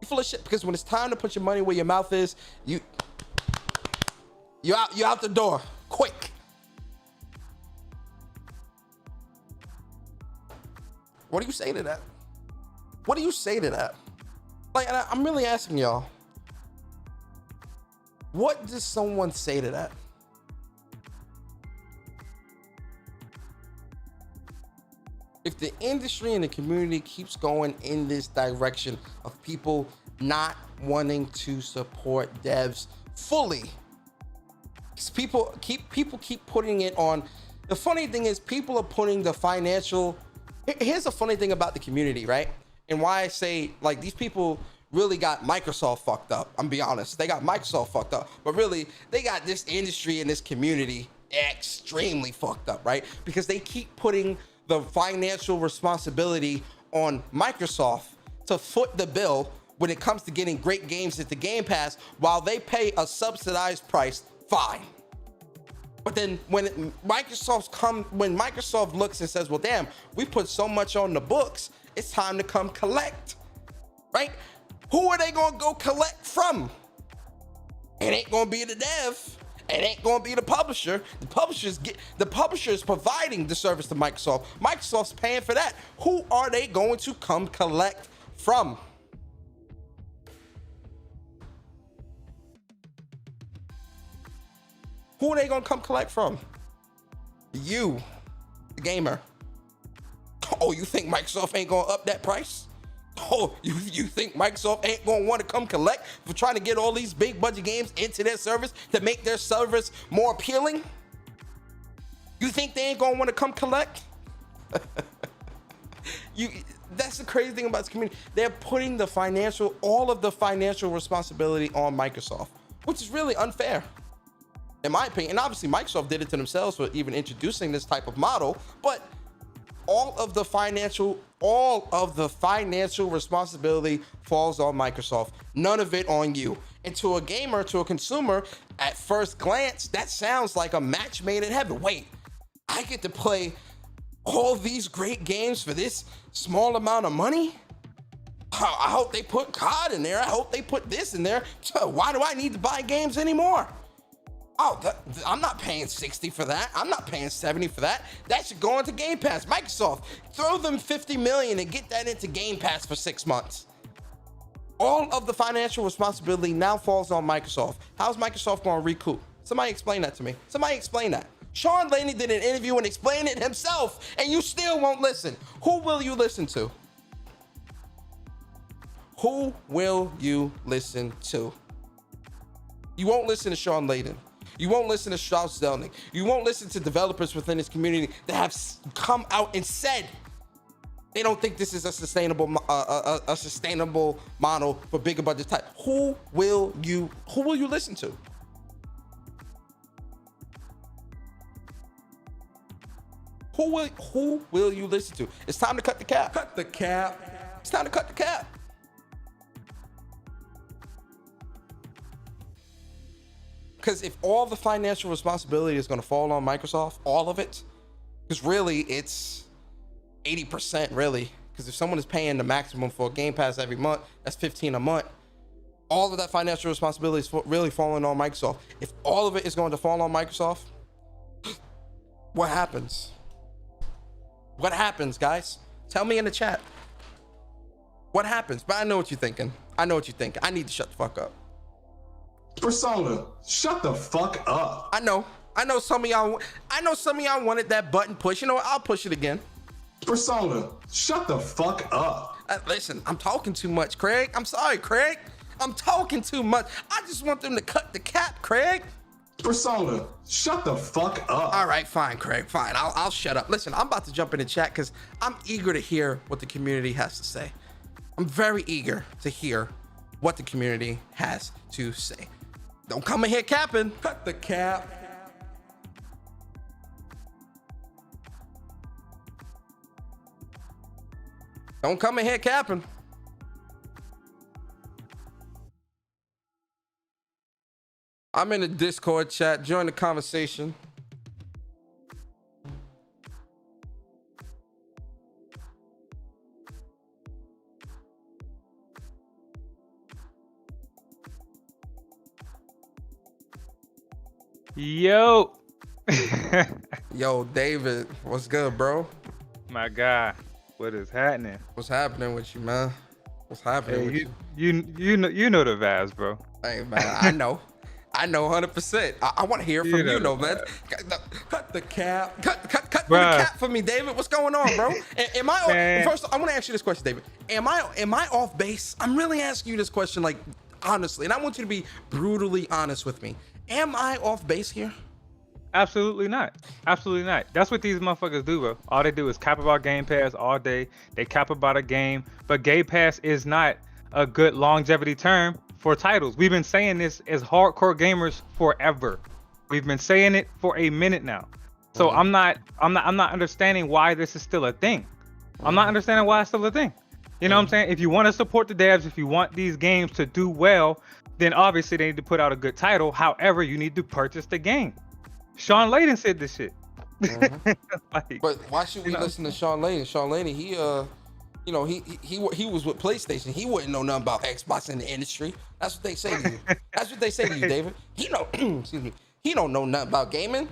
You full of shit, because when it's time to put your money where your mouth is, you're out the door. Quick. What do you say to that? What do you say to that? Like, I'm really asking y'all, what does someone say to that? If the industry and the community keeps going in this direction of people not wanting to support devs fully, people keep putting it on. The funny thing is, people are putting the financial. Here's the funny thing about the community, right? And why I say, like, these people really got Microsoft fucked up. I'm be honest, they got Microsoft fucked up, but really they got this industry and this community extremely fucked up, right? Because they keep putting the financial responsibility on Microsoft to foot the bill when it comes to getting great games at the Game Pass, while they pay a subsidized price. Fine. But then when Microsoft looks and says, well, damn, we put so much on the books, it's time to come collect, right? Who are they gonna go collect from? It ain't gonna be the dev. It ain't gonna be the publisher. The publisher is providing the service to Microsoft. Microsoft's paying for that. Who are they going to come collect from? Who are they gonna come collect from? You, the gamer. Oh, you think Microsoft ain't gonna up that price? Oh, you think Microsoft ain't gonna want to come collect for trying to get all these big budget games into their service to make their service more appealing? You think they ain't gonna want to come collect? That's the crazy thing about this community. They're putting all of the financial responsibility on Microsoft, which is really unfair, in my opinion. And obviously Microsoft did it to themselves for even introducing this type of model, but all of the financial responsibility falls on Microsoft. None of it on you. And to a gamer, to a consumer, at first glance, that sounds like a match made in heaven. Wait, I get to play all these great games for this small amount of money? I hope they put COD in there. I hope they put this in there. So why do I need to buy games anymore? Oh, I'm not paying 60 for that. I'm not paying 70 for that. That should go into Game Pass. Microsoft, throw them 50 million and get that into Game Pass for 6 months. All of the financial responsibility now falls on Microsoft. How's Microsoft going to recoup? Somebody explain that to me. Somebody explain that. Sean Laney did an interview and explained it himself, and you still won't listen. Who will you listen to? Who will you listen to? You won't listen to Sean Layden. You won't listen to Strauss Zelnick. You won't listen to developers within this community that have come out and said they don't think this is a sustainable model for bigger budget type. Who will you listen to? Who will you listen to? It's time to cut the cap. Cut the cap. It's time to cut the cap. Because if all the financial responsibility is going to fall on Microsoft, all of it, because really it's 80% really. Because if someone is paying the maximum for Game Pass every month, that's $15 a month. All of that financial responsibility is really falling on Microsoft. If all of it is going to fall on Microsoft, what happens? What happens, guys? Tell me in the chat. What happens? But I know what you're thinking. I know what you're thinking. I need to shut the fuck up. Persona, shut the fuck up. I know some of y'all wanted that button push. You know what? I'll push it again. Persona, shut the fuck up. Listen, I'm talking too much, Craig. I'm sorry, Craig. I'm talking too much. I just want them to cut the cap, Craig. Persona, shut the fuck up. All right, fine, Craig, fine. I'll shut up. Listen, I'm about to jump in the chat because I'm eager to hear what the community has to say. I'm very eager to hear what the community has to say. Don't come in here capping. Cut the cap. Don't come in here capping. I'm in the Discord chat. Join the conversation. Yo. Yo, David, what's good, bro? My guy, what is happening? What's happening with you, man? What's happening with you? You know the vibes, bro. Hey, man, I know 100%. I want to hear from you, though, man. Cut the cap. Cut the cap for me, David. What's going on, bro? Am I Man. first? I want to ask you this question, David. Am I off base? I'm really asking you this question, like honestly, and I want you to be brutally honest with me. Am I off base here? Absolutely not. Absolutely not. That's what these motherfuckers do, bro. All they do is cap about Game Pass all day. They cap about a game, but Game Pass is not a good longevity term for titles. We've been saying this as hardcore gamers forever. We've been saying it for a minute now. So I'm not understanding why this is still a thing. I'm not understanding why it's still a thing. You know what I'm saying? If you want to support the devs, if you want these games to do well, then obviously they need to put out a good title. However, you need to purchase the game. Sean Layden said this shit. Like, But why should we listen to Sean Layden? Sean Layden, he was with PlayStation. He wouldn't know nothing about Xbox in the industry. That's what they say to you. That's what they say to you, David. He excuse me. He don't know nothing about gaming.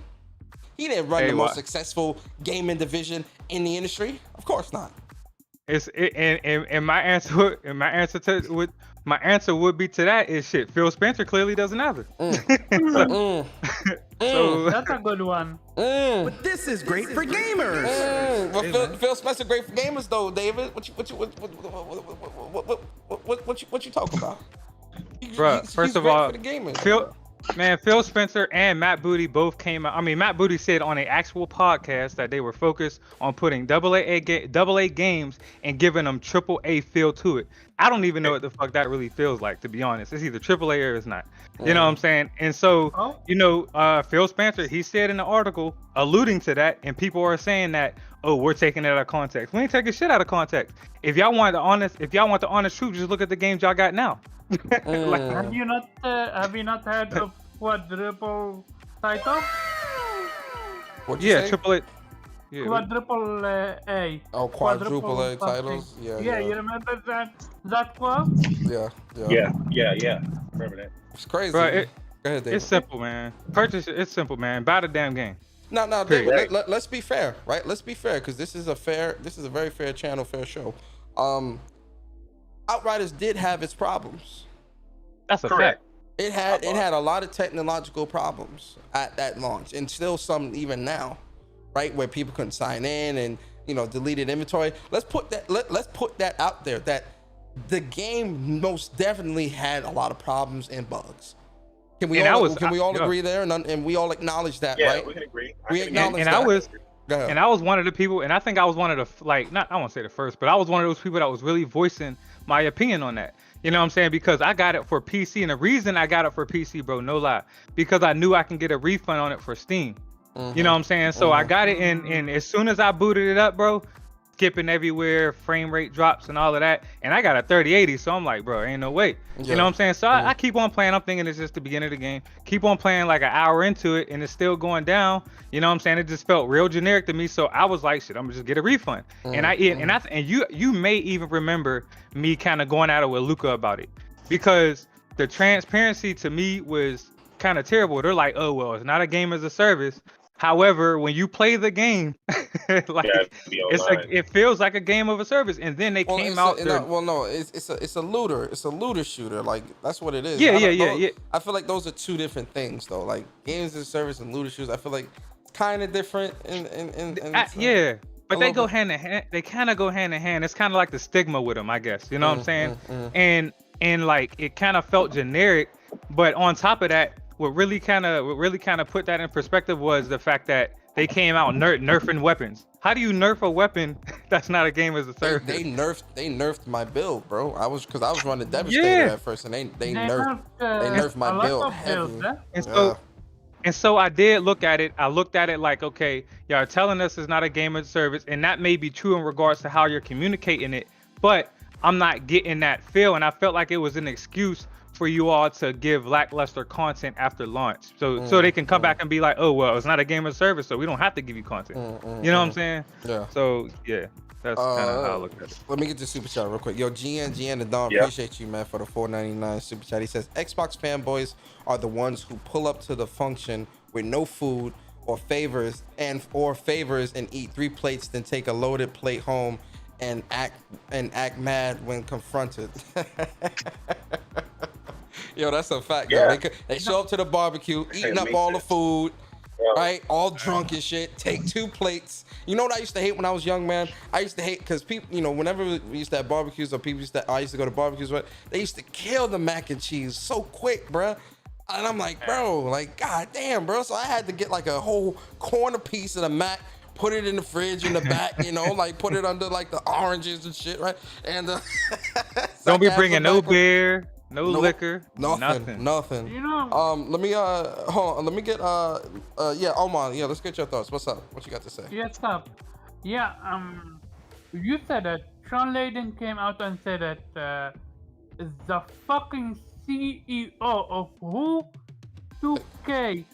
He didn't run the most successful gaming division in the industry. Of course not. And my answer would be to that is shit. Phil Spencer clearly doesn't either. So That's a good one. But this is great for gamers. Well, Phil Spencer great for gamers though, David. What you talking about? Bruh, first of great all, for the gamers. Phil Spencer and Matt Booty both came out. I mean, Matt Booty said on an actual podcast that they were focused on putting AA games and giving them AAA feel to it. I don't even know what the fuck that really feels like, to be honest. It's either AAA or it's not. You know what I'm saying? And so, Phil Spencer, he said in the article alluding to that, and people are saying that, oh, we're taking it out of context. We ain't taking shit out of context. If y'all want the honest truth, just look at the games y'all got now. Like, Have you not heard of quadruple title? What'd you say? AAA. Yeah, Quadruple A. Oh, quadruple A titles. Yeah, Yeah. you remember that quote? Yeah. Remember that? It's crazy. bro, Go ahead, David. it's simple, man. Purchase it. It's simple, man. Buy the damn game. No, Period. David, let's be fair, right? Let's be fair, because this is a very fair channel, fair show. Outriders did have its problems. That's a Correct. fact. It had a lot of technological problems at launch, and still some even now, right? Where people couldn't sign in and deleted inventory. Let's put that out there that the game most definitely had a lot of problems and bugs. Can we all agree there, and we all acknowledge that, Yeah, right? we can agree. We acknowledge and that. I was one of the people, and I think I was one of the I won't say the first, but I was one of those people that was really voicing my opinion on that. You know what I'm saying? Because I got it for PC, and the reason I got it for PC, bro, no lie, because I knew I can get a refund on it for Steam. You know what I'm saying? So I got it in, and as soon as I booted it up, bro, skipping everywhere, frame rate drops and all of that, and I got a 3080, so I'm like, bro, ain't no way. You know what I'm saying? So I keep on playing. I'm thinking it's just the beginning of the game. Keep on playing like an hour into it, and it's still going down. You know what I'm saying? It just felt real generic to me, so I was like, shit, I'm gonna just get a refund. And you may even remember me kind of going at it with Luca about it, because the transparency to me was kind of terrible. They're like, oh well, it's not a game as a service. However, when you play the game, it's like it feels like a game of a service, and then they came out. It's a looter. It's a looter shooter. Like that's what it is. Yeah. I feel like those are two different things, though. Like games as a service and looter shooters. I feel like it's kind of different. Yeah, but they go hand in hand. They kind of go hand in hand. It's kind of like the stigma with them, I guess. You know what I'm saying? And like it kind of felt generic, but on top of that, what really kind of put that in perspective was the fact that they came out nerfing weapons. How do you nerf a weapon that's not a game as a service? They nerfed my build, bro. I was running Devastator at first, and they nerfed my build heavy. And so I did look at it. I looked at it like, okay, y'all are telling us it's not a game as a service, and that may be true in regards to how you're communicating it, but I'm not getting that feel, and I felt like it was an excuse for you all to give lackluster content after launch, so they can come back and be like, oh well, it's not a game of service, so we don't have to give you content. You know what I'm saying? Yeah. So yeah, that's kind of how I look at it. Let me get the super chat real quick. Yo, GN and Don, appreciate you, man, for the $4.99 super chat. He says Xbox fanboys are the ones who pull up to the function with no food or favors and eat 3 plates, then take a loaded plate home and act mad when confronted. Yo, that's a fact. Yeah. Yo. They show up to the barbecue, eating up all the food, right? All drunk and shit. Take 2 plates. You know what I used to hate when I was young, man? I used to hate because people, whenever we used to have barbecues or I used to go to barbecues, they used to kill the mac and cheese so quick, bruh. And I'm like, bro, like, god damn, bro. So I had to get like a whole corner piece of the mac, put it in the fridge in the back, like put it under like the oranges and shit, right? And don't be bringing no beer. No liquor, nothing. You let me hold on. Let me get Oman. Yeah, let's get your thoughts. What's up? What you got to say? Yes, up. Yeah, you said that Sean Layden came out and said that the fucking CEO of Who 2K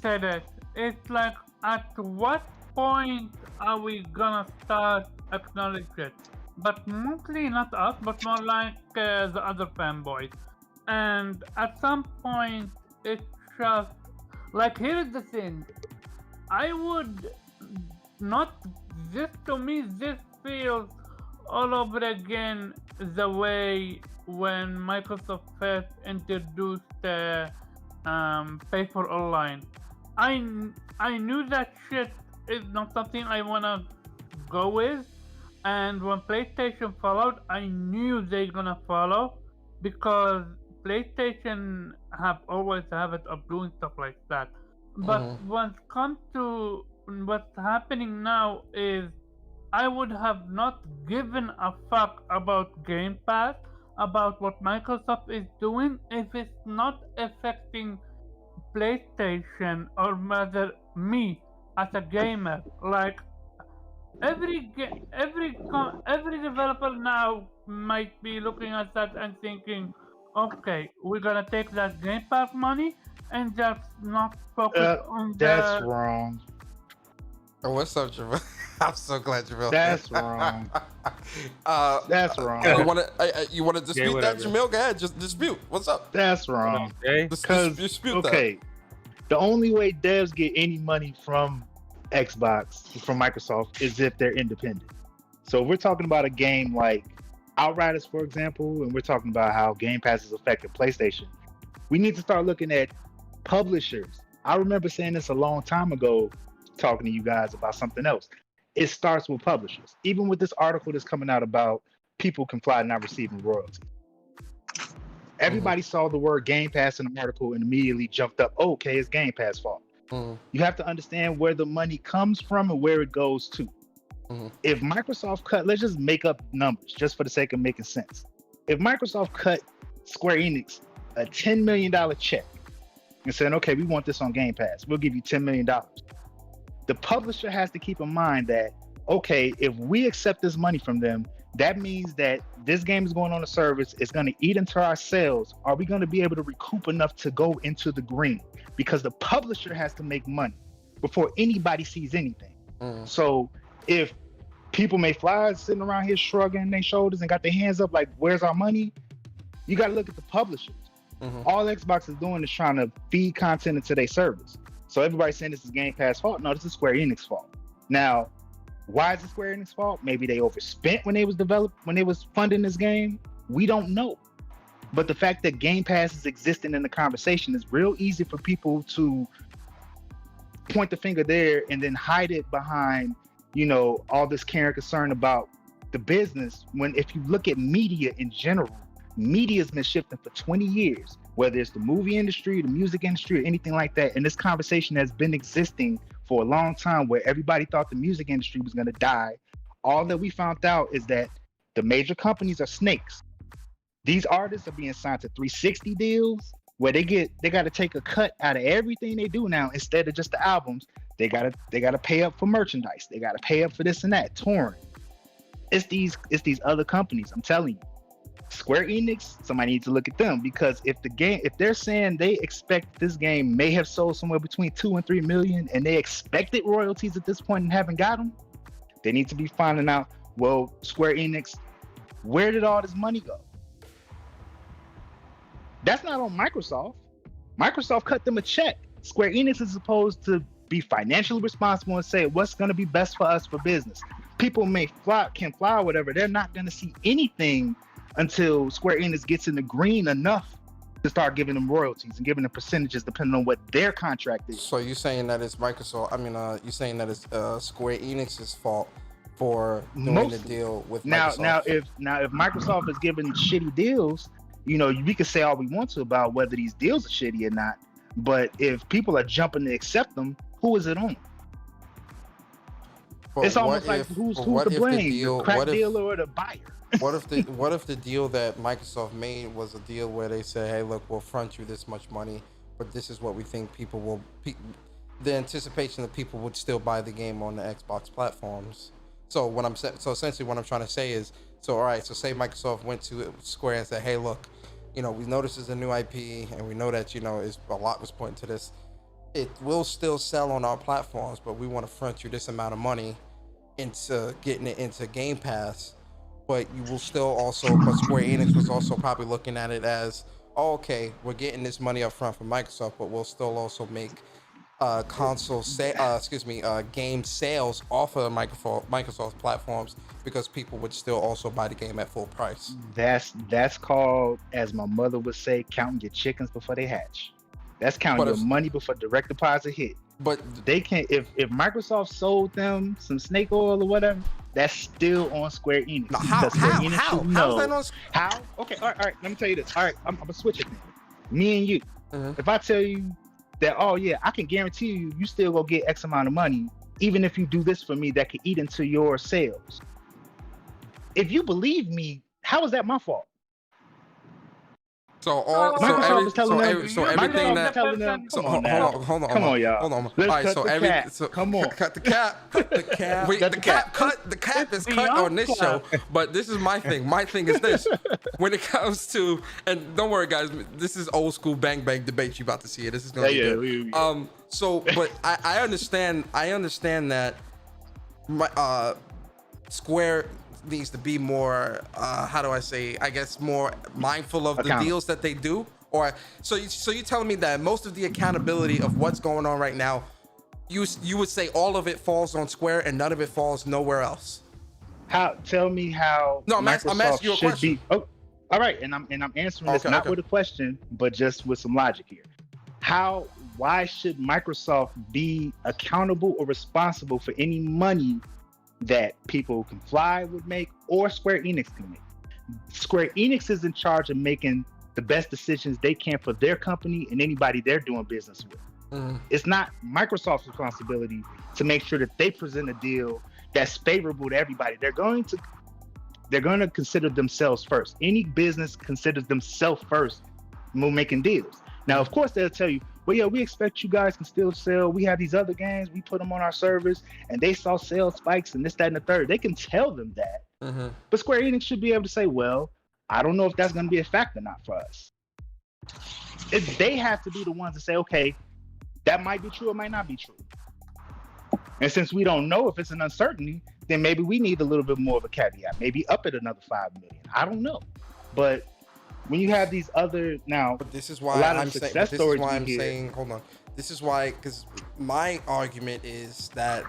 said it. It's like, at what point are we gonna start acknowledging it? But mostly not us, but more like the other fanboys. And at some point, it's just like, here is the thing. I would not, to me, this feels all over again the way when Microsoft first introduced Pay for Online. I knew that shit is not something I wanna go with. And when PlayStation followed, I knew they're gonna follow, because PlayStation have always a habit of doing stuff like that. But when it comes to what's happening now is, I would have not given a fuck about Game Pass, about what Microsoft is doing, if it's not affecting PlayStation or rather me as a gamer. Like, every developer now might be looking at that and thinking, okay, we're gonna take that Game Pass money and just not focus on that's wrong. Oh, what's up, Jabril? I'm so glad Jabril. That's wrong. That's wrong. You want to dispute that, Jamil? Go ahead, just dispute. What's up? That's wrong. Because dispute that. The only way devs get any money from Xbox, from Microsoft, is if they're independent. So if we're talking about a game like Outriders, for example, and we're talking about how Game Pass has affected PlayStation, We need to start looking at publishers. I remember saying this a long time ago, talking to you guys about something else. It starts with publishers. Even with this article that's coming out about people can fly not receiving royalties. Everybody saw the word Game Pass in the article and immediately jumped up. Oh, okay, it's Game Pass fault. You have to understand where the money comes from and where it goes to. If Microsoft cut, let's just make up numbers just for the sake of making sense. If Microsoft cut Square Enix a $10 million check and said, okay, we want this on Game Pass, we'll give you $10 million. The publisher has to keep in mind that, okay, if we accept this money from them, that means that this game is going on the service, it's going to eat into our sales. Are we going to be able to recoup enough to go into the green? Because the publisher has to make money before anybody sees anything. So if people may fly sitting around here shrugging their shoulders and got their hands up like, where's our money? You got to look at the publishers. All Xbox is doing is trying to feed content into their service. So everybody's saying this is Game Pass fault. No, this is Square Enix fault. Now, why is it Square Enix fault? Maybe they overspent when they was funding this game. We don't know. But the fact that Game Pass is existing in the conversation is real easy for people to point the finger there and then hide it behind, you know, all this care and concern about the business. When if you look at media in general, media's been shifting for 20 years, whether it's the movie industry, the music industry, or anything like that. And this conversation has been existing for a long time where everybody thought the music industry was going to die. All that we found out is that the major companies are snakes. These artists are being signed to 360 deals where they got to take a cut out of everything they do now. Instead of just the albums, they got to pay up for merchandise. They got to pay up for this and that, touring. It's these other companies. I'm telling you, Square Enix, somebody needs to look at them, because if they're saying they expect this game may have sold somewhere between 2 and 3 million and they expected royalties at this point and haven't got them, they need to be finding out, well, Square Enix, where did all this money go? That's not on Microsoft. Microsoft cut them a check. Square Enix is supposed to be financially responsible and say what's going to be best for us for business. People can fly or whatever. They're not going to see anything until Square Enix gets in the green enough to start giving them royalties and giving them percentages depending on what their contract is. So you're saying that it's Microsoft? I mean, you're saying that it's Square Enix's fault for doing the deal with Microsoft? Now, if Microsoft is giving shitty deals, you know, we can say all we want to about whether these deals are shitty or not. But if people are jumping to accept them, who is it on? But it's almost like who's to blame, the crack dealer or the buyer? What if the deal that Microsoft made was a deal where they said, hey, look, we'll front you this much money, but this is what we think people will, the anticipation that people would still buy the game on the Xbox platforms. So essentially what I'm trying to say is, so all right, so say Microsoft went to Square and said, hey, look, you know, we noticed there's a new IP and we know that, you know, a lot was pointing to this. It will still sell on our platforms, but we want to front you this amount of money into getting it into Game Pass. But you will still also, but Square Enix was also probably looking at it as, oh, okay, we're getting this money up front from Microsoft, but we'll still also make game sales off of Microsoft platforms, because people would still also buy the game at full price. That's called, as my mother would say, counting your chickens before they hatch. That's counting your money before direct deposit hit. But they can't. If Microsoft sold them some snake oil or whatever, that's still on Square Enix. Now, how is that on? How? Okay, all right. Let me tell you this. All right, I'm gonna switch it then. Me and you. If I tell you that, oh yeah, I can guarantee you still gonna get X amount of money, even if you do this for me, that could eat into your sales. If you believe me, how is that my fault? Hold on, y'all. All right, so come on, cut the cap. The cap is cut on this show. But this is my thing. My thing is this: when it comes to, and don't worry, guys, this is old school bang bang debate. You about to see it. This is gonna be good. But I understand that Square needs to be more, more mindful of the deals that they do. Or so you're telling me that most of the accountability of what's going on right now, you would say all of it falls on Square and none of it falls nowhere else? How? Tell me how. No, I'm asking you a question. All right, and I'm answering this not with a question, but just with some logic here. Why should Microsoft be accountable or responsible for any money that People Can Fly would make or Square Enix can make? Square Enix is in charge of making the best decisions they can for their company and anybody they're doing business with. It's not Microsoft's responsibility to make sure that they present a deal that's favorable to everybody. They're going to consider themselves first. Any business considers themselves first when making deals. Now, of course, they'll tell you, well, yeah, we expect you guys can still sell. We have these other games. We put them on our servers, and they saw sales spikes and this, that, and the third. They can tell them that. But Square Enix should be able to say, well, I don't know if that's going to be a fact or not for us. They have to be the ones to say, okay, that might be true or might not be true. And since we don't know if it's an uncertainty, then maybe we need a little bit more of a caveat, maybe up at another 5 million. I don't know. But when you have these other but this is why I'm saying, hold on. This is why, because my argument is that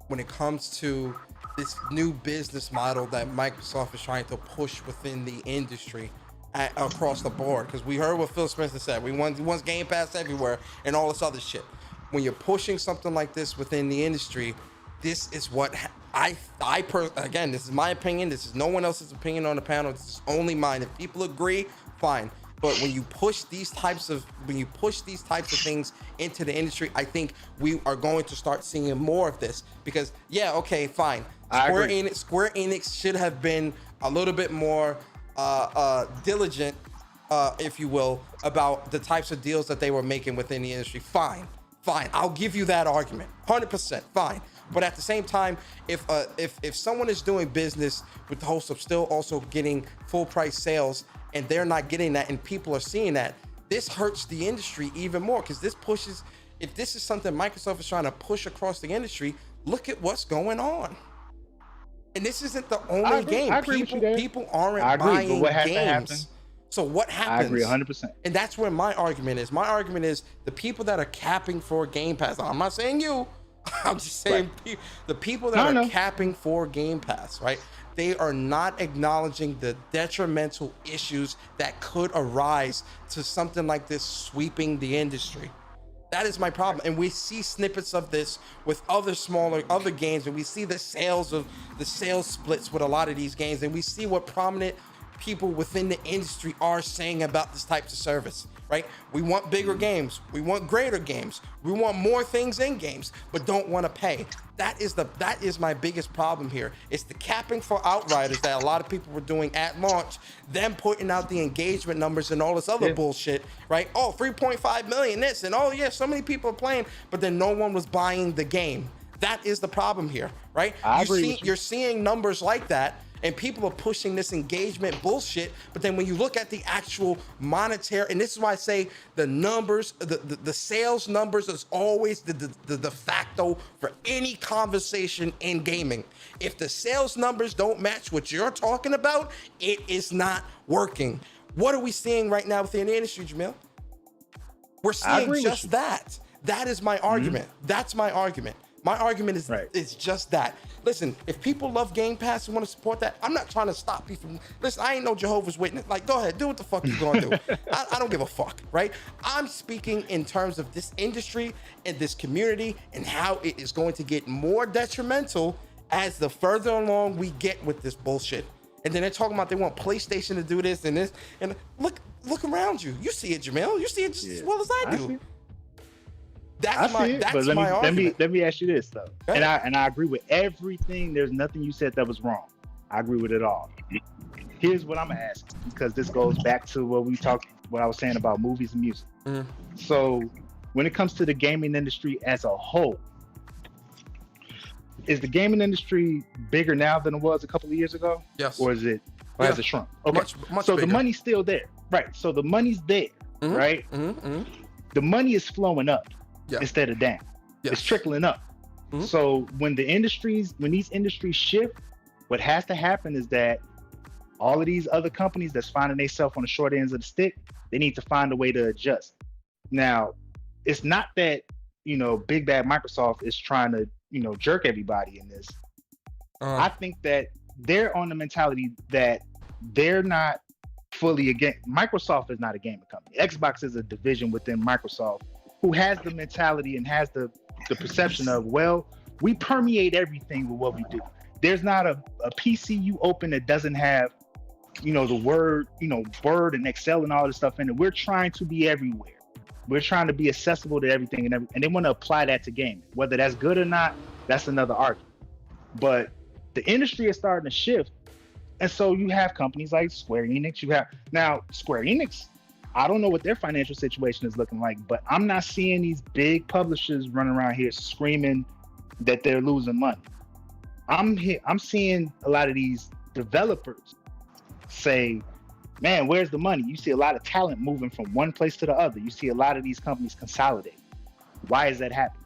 when it comes to this new business model that Microsoft is trying to push within the industry across the board, because we heard what Phil Spencer said, he wants Game Pass everywhere and all this other shit. When you're pushing something like this within the industry, this is what again, this is my opinion. This is no one else's opinion on the panel. This is only mine. If people agree, fine. But when you push these types of things into the industry, I think we are going to start seeing more of this. Because yeah, okay, fine. Square Enix should have been a little bit more diligent, if you will, about the types of deals that they were making within the industry. Fine, I'll give you that argument, 100%, fine. But at the same time, if someone is doing business with the hopes of still also getting full price sales and they're not getting that and people are seeing that, this hurts the industry even more, because this pushes, if this is something Microsoft is trying to push across the industry, look at what's going on. And this isn't the only game. People aren't buying games. So what happens? I agree 100%. And that's where my argument is. My argument is the people that are capping for Game Pass. I'm not saying you. I'm just saying the people that are capping for Game Pass, right? They are not acknowledging the detrimental issues that could arise to something like this sweeping the industry. That is my problem. And we see snippets of this with other games, and we see the sales splits with a lot of these games, and we see what prominent people within the industry are saying about this type of service, right? We want bigger games, we want greater games, we want more things in games, but don't want to pay. That is my biggest problem here. It's the capping for Outriders that a lot of people were doing at launch, them putting out the engagement numbers and all this other bullshit, right? Oh, 3.5 million this, and oh yeah, so many people are playing, but then no one was buying the game. That is the problem here, right? You're seeing numbers like that, and people are pushing this engagement bullshit, but then when you look at the actual monetary, and this is why I say the numbers, the sales numbers is always the de facto for any conversation in gaming. If the sales numbers don't match what you're talking about, it is not working. What are we seeing right now within the industry, Jamil? We're seeing just that. That is my argument. That's my argument. My argument is it's just that. Listen, if people love Game Pass and want to support that, I'm not trying to stop you from. Listen, I ain't no Jehovah's Witness. Like, go ahead, do what the fuck you gonna do. I don't give a fuck, right? I'm speaking in terms of this industry and this community and how it is going to get more detrimental as the further along we get with this bullshit. And then they're talking about they want PlayStation to do this and this. And look around you. You see it, Jamil. You see it just as well as I do. That's my argument. Let me ask you this though, and I agree with everything. There's nothing you said that was wrong. I agree with it all. Here's what I'm gonna ask, because this goes back to what I was saying about movies and music. So when it comes to the gaming industry as a whole, is the gaming industry bigger now than it was a couple of years ago? Yes. Or has it shrunk? Okay. Much so bigger. The money's still there, right? So the money's there, right? The money is flowing up. Instead of down. It's trickling up. So when these industries shift, what has to happen is that all of these other companies that's finding themselves on the short ends of the stick, they need to find a way to adjust. Now, it's not that, big bad Microsoft is trying to, jerk everybody in this. I think that they're on the mentality that they're not fully a game. Microsoft is not a gaming company. Xbox is a division within Microsoft who has the mentality and has the perception of, well, we permeate everything with what we do. There's not a PC you open that doesn't have, the Word, Word and Excel and all this stuff in it. We're trying to be everywhere. We're trying to be accessible to everything and they want to apply that to gaming. Whether that's good or not, that's another argument. But the industry is starting to shift. And so you have companies like Square Enix. Now Square Enix, I don't know what their financial situation is looking like, but I'm not seeing these big publishers running around here screaming that they're losing money. I'm seeing a lot of these developers say, man, where's the money? You see a lot of talent moving from one place to the other. You see a lot of these companies consolidate. Why is that happening?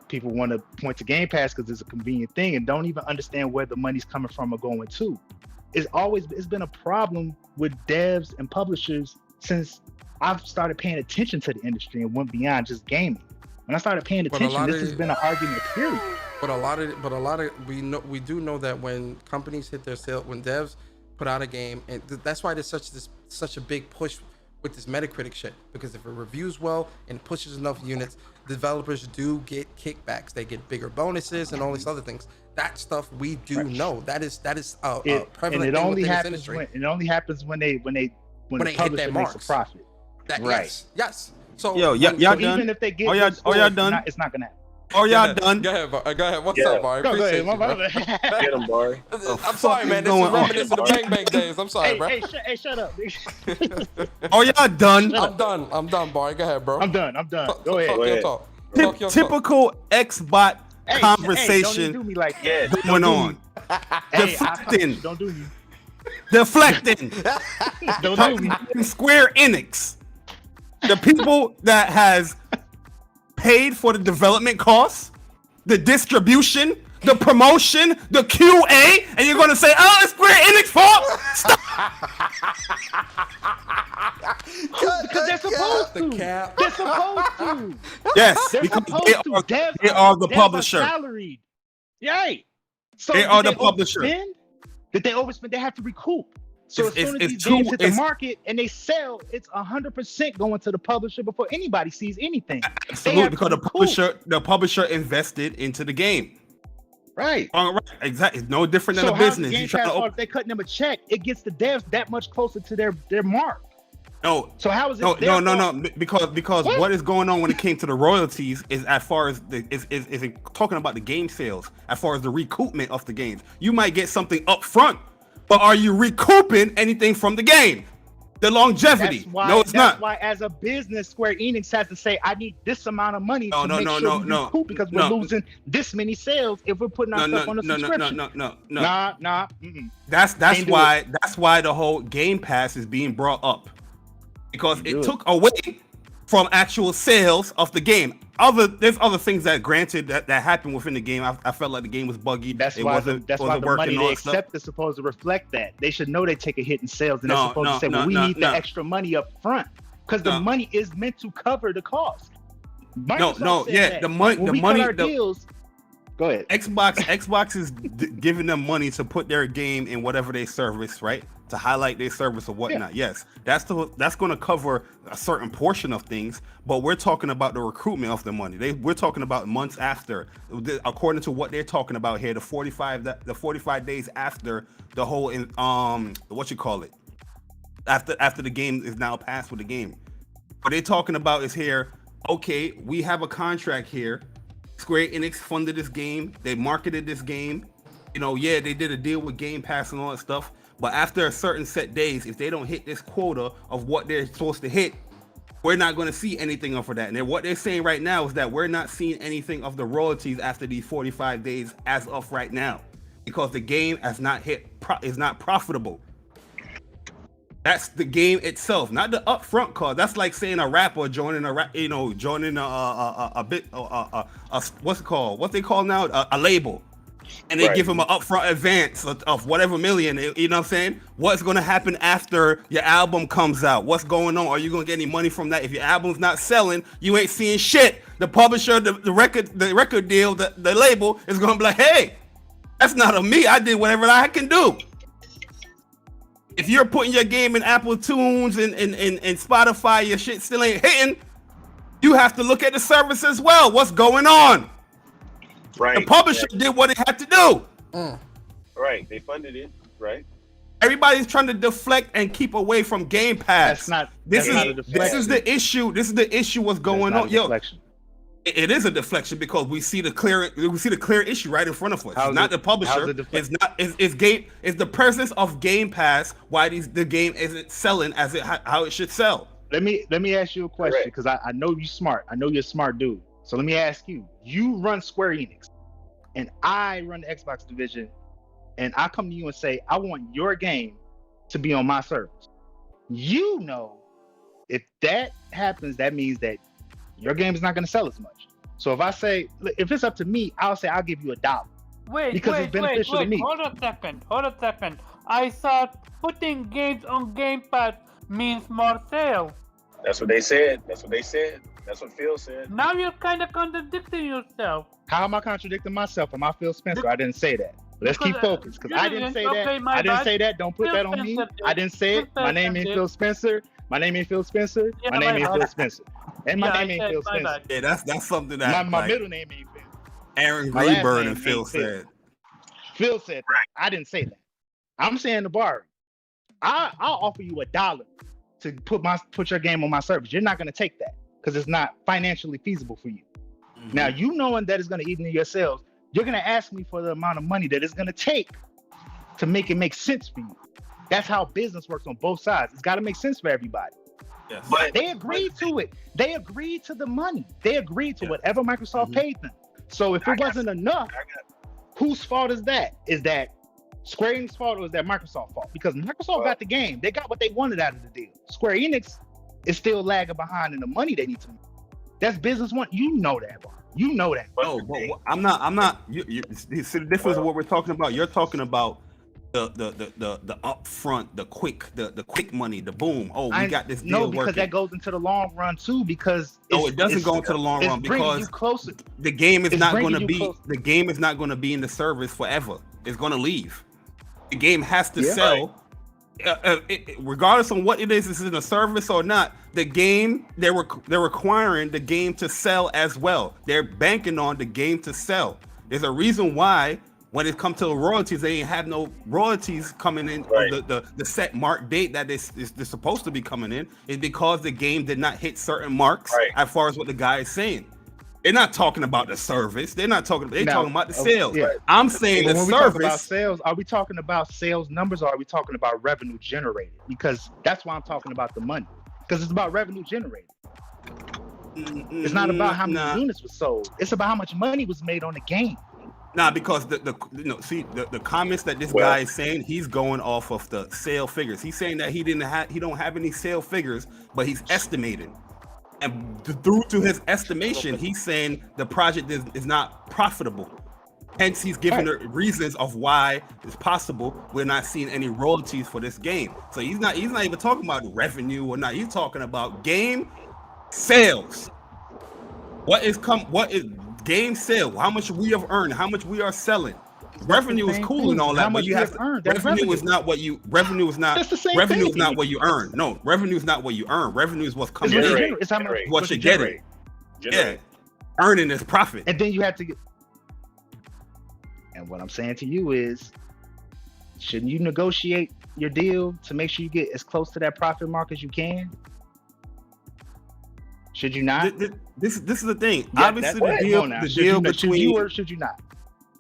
People want to point to Game Pass because it's a convenient thing and don't even understand where the money's coming from or going to. It's been a problem with devs and publishers since I've started paying attention to the industry and went beyond just gaming. When I started paying attention, this has been an argument period. But a lot of we do know that when companies hit their sale, when devs put out a game, and that's why there's such a big push with this Metacritic shit, because if it reviews well and pushes enough units, developers do get kickbacks. They get bigger bonuses and all these other things. That stuff we do know. That is a prevalent and it thing only within happens this industry. When it only happens when the publisher makes a profit. Right. Yes. So y'all done? Even if they get y'all done? It's not gonna happen. Oh, y'all done? Go ahead. What's up, Barry? Appreciate you, bro. Get him, Barry. I'm sorry, man. This is reminiscent of Bang Bang days. I'm sorry, bro. Hey, shut up. Oh, y'all done? I'm done, Barry. Go ahead, bro. I'm done. Go ahead. Talk. Typical Xbot conversation don't do me like that. going on. Deflecting. Don't do me. Deflecting. Don't do me. Square Enix. The people that has paid for the development costs, the distribution, the promotion, the QA, and you're gonna say, "Oh, it's Square Enix fault." Stop. Because they're supposed to. They're supposed to. Yes, They're because supposed they to. are the devs publisher. Are salaried. Right. So they are the publisher. Did they overspend? They have to recoup. So as soon as these games hit the market and they sell, it's 100% going to the publisher before anybody sees anything. Absolutely, because the publisher invested into the game. Right. Right. Exactly. It's no different than so a business. Game Pass, if they're cutting them a check, it gets the devs that much closer to their mark. No. So how is it? No. Because what is going on when it came to the royalties is as far as is talking about the game sales, as far as the recoupment of the games. You might get something up front, but are you recouping anything from the game? The longevity. That's why as a business, Square Enix has to say, I need this amount of money to make sure we recoup because we're losing this many sales if we're putting our stuff on a subscription. No. Nah. That's why the whole Game Pass is being brought up. Because it took away from actual sales of the game. There's other things that granted that happened within the game. I felt like the game was buggy. That's why the money they accept is supposed to reflect that. They should know they take a hit in sales, and they're supposed to say, "Well, we need the extra money up front because the money is meant to cover the cost." The money. Deals, go ahead. Xbox is giving them money to put their game in whatever they service, right? To highlight their service or whatnot. Yeah. Yes, that's going to cover a certain portion of things, but we're talking about the recruitment of the money. We're talking about months after, according to what they're talking about here, the 45 days after the whole after the game is now passed with the game. What they're talking about is here. Okay, we have a contract here. Square Enix funded this game. They marketed this game. They did a deal with Game Pass and all that stuff. But after a certain set days, if they don't hit this quota of what they're supposed to hit, we're not going to see anything of that. And what they're saying right now is that we're not seeing anything of the royalties after these 45 days as of right now, because the game has not is not profitable. That's the game itself, not the upfront cost. That's like saying a rapper joining a what's it called? What they call now a label. And they give him an upfront advance of whatever million, you know what I'm saying? What's going to happen after your album comes out? What's going on? Are you going to get any money from that? If your album's not selling, you ain't seeing shit. The publisher, the record deal, the label is going to be like, hey, that's not on me. I did whatever I can do. You know what I'm saying? What's going to happen after your album's not selling? You ain't seeing shit. The publisher, the record deal, the label is going to be like, hey, that's not on me. I did whatever I can do. You know what I'm saying? What's going to happen after your album's not selling? You ain't seeing shit. The publisher, the record deal, the label is going to be like, hey, that's not on me. I did whatever I can do. If you're putting your game in Apple Tunes and Spotify, your shit still ain't hitting, you have to look at the service as well. What's going on? Right. The publisher did what it had to do. Right. They funded it. Right. Everybody's trying to deflect and keep away from Game Pass. This is the issue. This is the issue. What's going on, yo? It is a deflection because we see the clear issue right in front of us. It's not the publisher. It's the presence of Game Pass. Why the game isn't selling how it should sell. Let me ask you a question because I know you're smart. I know you're a smart dude. So let me ask you. You run Square Enix, and I run the Xbox division, and I come to you and say I want your game to be on my service. You know, if that happens, that means that your game is not going to sell as much. So if I say, if it's up to me, I'll say I'll give you $1. Wait, because it's beneficial to me. Hold a second. I thought putting games on Game Pass means more sales. That's what they said. That's what Phil said. Now you're kind of contradicting yourself. How am I contradicting myself? Am I Phil Spencer? I didn't say that. Let's keep focused because I didn't say that. I didn't say that. Don't put that on me. I didn't say it. My name ain't Phil Spencer. My name ain't Phil Spencer. My name ain't Phil Spencer. And my name ain't Phil Spencer. Yeah, that's something that my middle name ain't Phil. Aaron Greenberg and Phil said. Phil said that. I didn't say that. I'm saying the bar. I'll offer you $1 to put your game on my service. You're not gonna take that because it's not financially feasible for you. Mm-hmm. Now you knowing that it's gonna eat into your sales, you're gonna ask me for the amount of money that it's gonna take to make it make sense for you. That's how business works on both sides. It's got to make sense for everybody. Yes. But they agreed to it. They agreed to the money. They agreed to whatever Microsoft paid them. So if it wasn't enough, whose fault is that? Is that Square Enix's fault or is that Microsoft's fault? Because Microsoft got the game. They got what they wanted out of the deal. Square Enix is still lagging behind in the money they need to make. That's business one. You know that, bro. You know that. No, but I'm not. You see the difference of what we're talking about. You're talking about the upfront, the quick money, the boom. Oh, we got this deal No, because working. that goes into the long run too. Because it doesn't go into the long run because the game is not going to be in the service forever. It's going to leave. The game has to sell. Regardless of what it is in a service or not, the game they're requiring the game to sell as well. They're banking on the game to sell. There's a reason why when it comes to the royalties, they ain't have no royalties coming in. The set mark date that they're supposed to be coming in is because the game did not hit certain marks as far as what the guy is saying. They're not talking about the service. They're talking about the sales. Yeah. I'm saying the when service. We talk about sales, are we talking about sales numbers or are we talking about revenue generated? Because that's why I'm talking about the money. Because it's about revenue generated. It's not about how many units were sold. It's about how much money was made on the game. Nah, because the comments that this guy is saying, he's going off of the sale figures. He's saying that he don't have any sale figures, but he's estimating. And through to his estimation, he's saying the project is not profitable. Hence, he's giving the reasons of why it's possible we're not seeing any royalties for this game. So he's not even talking about revenue or not. He's talking about game sales. What is game sale? How much we have earned? How much we are selling? Revenue is cool and all that, but you have to. Revenue is not what you. Revenue is not. Revenue is not what you earn. No, revenue is not what you earn. Revenue is what's coming in. It's how much what you're getting. Yeah, earning is profit. And then you have to get. And what I'm saying to you is, shouldn't you negotiate your deal to make sure you get as close to that profit mark as you can? Should you not? This is the thing. Yeah, obviously, the deal between should you or should you not?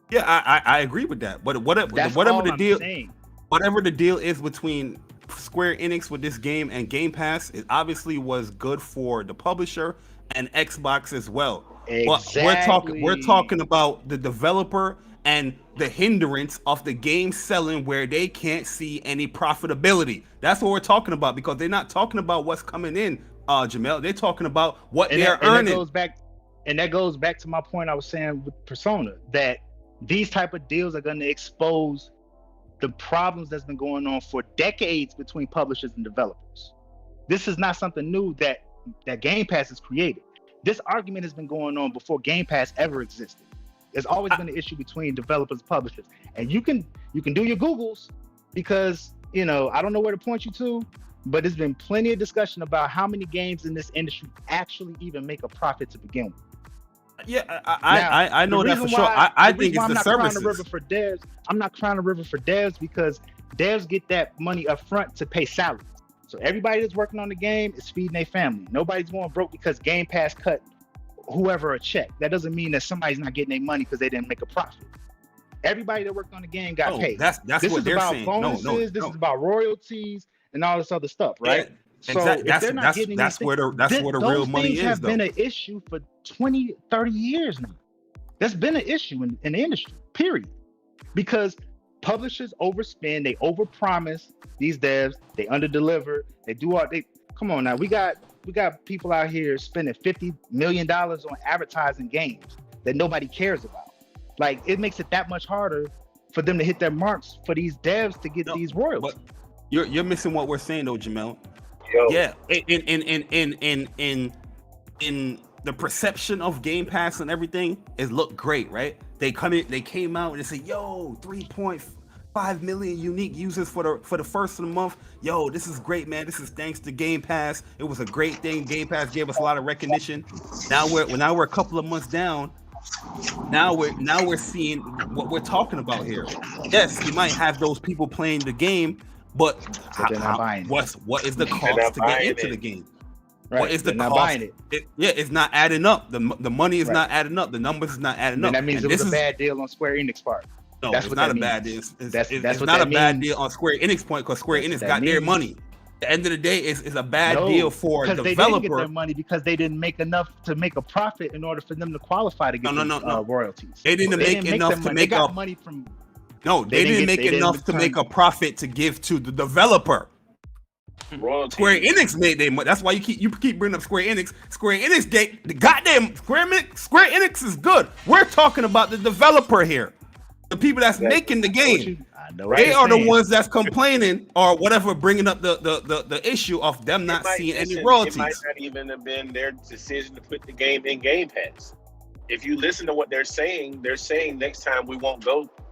Yeah, I agree with that. But whatever the deal is between Square Enix with this game and Game Pass, it obviously was good for the publisher and Xbox as well. Exactly. But we're talking about the developer and the hindrance of the game selling where they can't see any profitability. That's what we're talking about because they're not talking about what's coming in, Jamel. They're talking about what they're earning. That goes back to my point I was saying with Persona, that these type of deals are going to expose the problems that's been going on for decades between publishers and developers. This is not something new that Game Pass has created. This argument has been going on before Game Pass ever existed. There's always been an issue between developers and publishers. And you can do your Googles because you know, I don't know where to point you to, but there's been plenty of discussion about how many games in this industry actually even make a profit to begin with. Yeah, I know that for sure. I think it's the services. I'm not crying a river for devs because devs get that money up front to pay salaries. So everybody that's working on the game is feeding their family. Nobody's going broke because Game Pass cut whoever a check. That doesn't mean that somebody's not getting their money because they didn't make a profit. Everybody that worked on the game got paid. That's this what is they're about saying. Bonuses. This is about royalties and all this other stuff, right? Yeah, so exactly. if they're not getting that's where the real money is. Those things have been an issue for 20, 30 years now. That's been an issue in the industry, period. Because publishers overspend, they overpromise these devs, they underdeliver, they do all they come on now. We got people out here spending $50 million on advertising games that nobody cares about. Like, it makes it that much harder for them to hit their marks for these devs to get these royalties. But you're missing what we're saying though, Jamel. Yo. Yeah, in the perception of Game Pass and everything, it looked great, right? They came out and they said, "Yo, 3.5 million unique users for the first of the month. Yo, this is great, man. This is thanks to Game Pass. It was a great thing. Game Pass gave us a lot of recognition." Now we're a couple of months down. Now we're seeing what we're talking about here. Yes, you might have those people playing the game, but they're not buying it. What is the cost to get into the game? Right. What is the They're cost? not buying it. It's not adding up. The money is not adding up. The numbers is not adding up. And that means it was a bad deal on Square Enix part. No, that's it's what not that a bad means. deal. That's It's what not that a bad means. deal on Square Enix point because Square Enix That's what got that their means. money. At the end of the day, it's a bad deal for a because they didn't get developer. their money because they didn't make enough to make a profit in order for them to qualify to get No. royalties. They didn't make enough to make got up. money from. No, they didn't make enough to make a profit to give to the developer. Royalties. Square Enix made their money. That's why you keep bringing up Square Enix. Square Enix, the goddamn Square Enix is good. We're talking about the developer here, the people that's making the game. They are the ones that's complaining or whatever, bringing up the issue of them not seeing any royalties. It might not even have been their decision to put the game in Game Pass. If you listen to what they're saying next time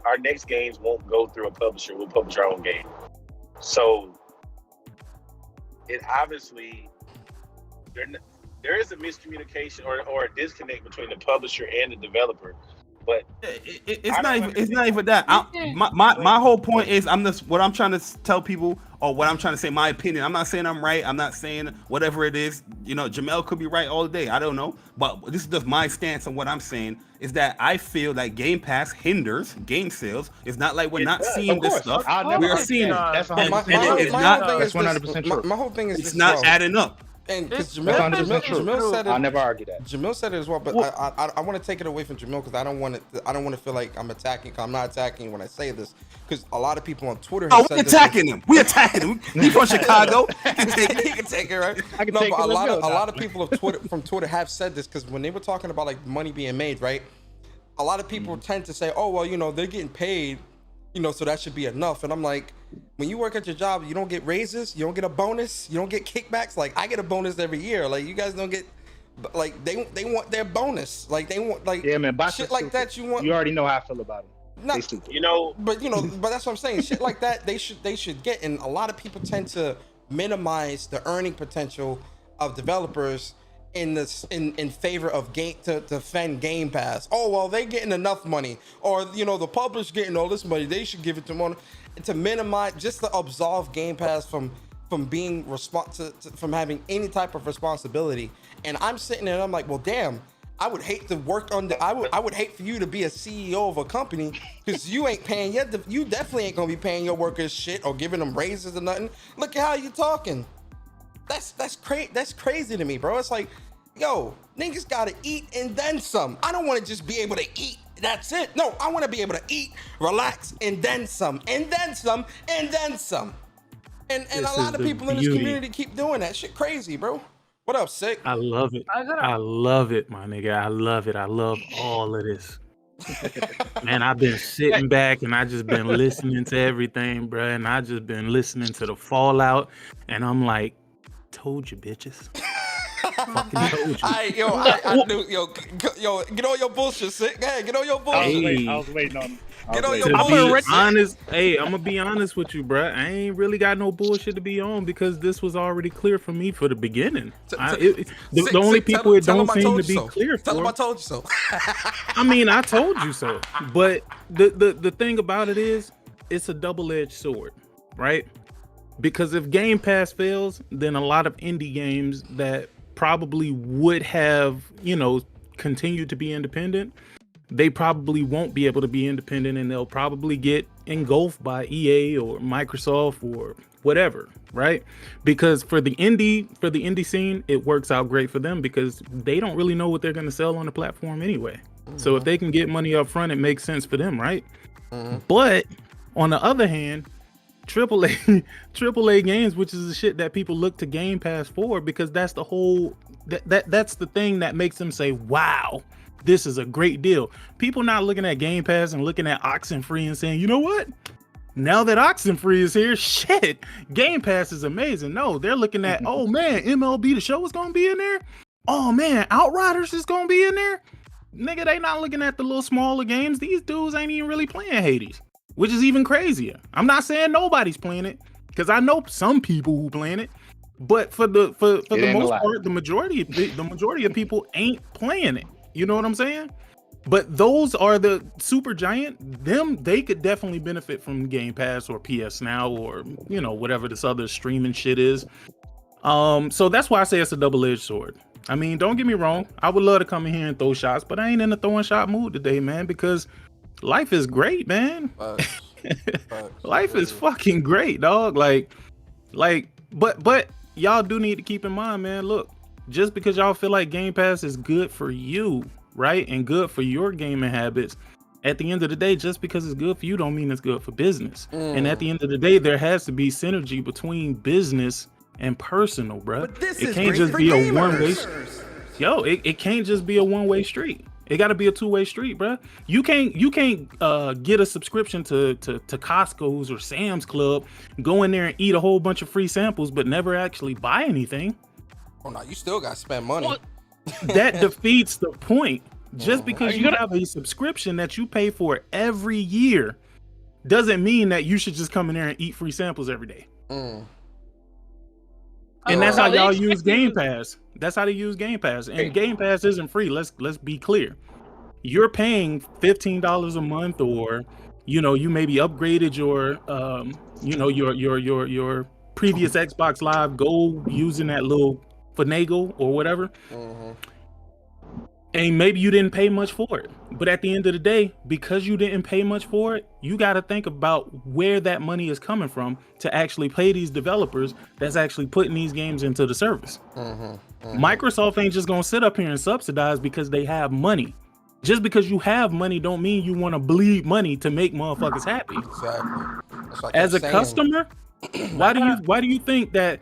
our next games won't go through a publisher. We'll publish our own game. So it obviously there is a miscommunication or a disconnect between the publisher and the developer. But it's not even that. My whole point is what I'm trying to tell people, or what I'm trying to say, my opinion. I'm not saying I'm right. I'm not saying whatever it is. You know, Jamel could be right all day. I don't know. But this is just my stance on what I'm saying is that I feel that Game Pass hinders game sales. It's not like we're not seeing this stuff. We are seeing it. That's That's 100%. My whole thing is It's not adding up. And because Jamil said it, I'll never argue that. Jamil said it as well, but I want to take it away from Jamil because I don't want to feel like I'm attacking. I'm not attacking when I say this because a lot of people on Twitter. We attacking him. We attacking him. He's from Chicago. He can take it, right? I can take it. A lot of people from Twitter have said this because when they were talking about like money being made, right? A lot of people tend to say, "Oh, well, you know, they're getting paid, you know, so that should be enough." And I'm like, when you work at your job, you don't get raises, you don't get a bonus, you don't get kickbacks. Like I get a bonus every year. Like you guys don't get, like they want their bonus. Like they want like shit like that. You already know how I feel about them. Not, they stupid. But that's what I'm saying. Shit like that they should get. And a lot of people tend to minimize the earning potential of developers in favor of to defend Game Pass. Oh well, they getting enough money, or you know the publisher getting all this money, they should give it to them to minimize, just to absolve Game Pass from being from having any type of responsibility. And I'm sitting there and I'm like, well, damn, I would hate to work under. I would hate for you to be a CEO of a company because you ain't paying yet. You definitely ain't gonna be paying your workers shit or giving them raises or nothing. Look at how you talking. That's crazy to me, bro. It's like, yo, niggas gotta eat and then some. I don't want to just be able to eat. That's it. No, I want to be able to eat, relax, and then some, and then some, and then some. And a lot of people in this community keep doing that shit. Crazy, bro. What up, Sick? I love it. I love it, my nigga. I love it. I love all of this. Man, I've been sitting back and I just been listening to everything, bro. And I just been listening to the fallout. And I'm like, told you, bitches. Fucking told you. I knew, yo, get on your bullshit, sick. Hey, get on your bullshit. I was waiting on. Get on your To bullshit. be honest, hey, I'm gonna be honest with you, bruh. I ain't really got no bullshit to be on because this was already clear for me for the beginning. The only people it don't seem to be clear for. Tell them I told you so. I mean, I told you so. But the thing about it is, it's a double-edged sword, right? Because if Game Pass fails, then a lot of indie games that probably would have, continued to be independent, they probably won't be able to be independent, and they'll probably get engulfed by EA or Microsoft or whatever, right? Because for the indie scene, it works out great for them because they don't really know what they're going to sell on the platform anyway. So if they can get money up front, it makes sense for them, right? But on the other hand, AAA games, which is the shit that people look to Game Pass for, because that's the whole that's the thing that makes them say, wow, this is a great deal. People not looking at Game Pass and looking at Oxenfree and saying, you know what? Now that Oxenfree is here, shit, Game Pass is amazing. No, they're looking at, oh man, MLB The Show is gonna be in there. Oh man, Outriders is gonna be in there. Nigga, they not looking at the little smaller games. These dudes ain't even really playing Hades, which is even crazier. I'm not saying nobody's playing it, because I know some people who playing it, but for the most part, the majority of people ain't playing it. You know what I'm saying? But those are the super giant. They could definitely benefit from Game Pass or PS Now or whatever this other streaming shit is. So that's why I say it's a double-edged sword. I mean, don't get me wrong. I would love to come in here and throw shots, but I ain't in a throwing shot mood today, man, because life is great, man. Life is fucking great, dog. But y'all do need to keep in mind, man, look, just because y'all feel like Game Pass is good for you, right, and good for your gaming habits, at the end of the day, just because it's good for you don't mean it's good for business. And at the end of the day, there has to be synergy between business and personal, bro. It can't just be a one-way. It can't just be a one-way street. It got to be a two-way street, bro. You can't get a subscription to Costco's or Sam's Club, go in there and eat a whole bunch of free samples, but never actually buy anything. Oh no, you still got to spend money. That defeats the point. Just because you have a subscription that you pay for every year doesn't mean that you should just come in there and eat free samples every day. And that's how y'all use Game Pass. That's how they use Game Pass. And Game Pass isn't free. Let's be clear. You're paying $15 a month, or you maybe upgraded your your previous Xbox Live Gold using that little finagle or whatever. And maybe you didn't pay much for it. But at the end of the day, because you didn't pay much for it, you got to think about where that money is coming from to actually pay these developers that's actually putting these games into the service. Microsoft ain't just going to sit up here and subsidize because they have money. Just because you have money don't mean you want to bleed money to make motherfuckers happy. Exactly. As a customer, why do you think that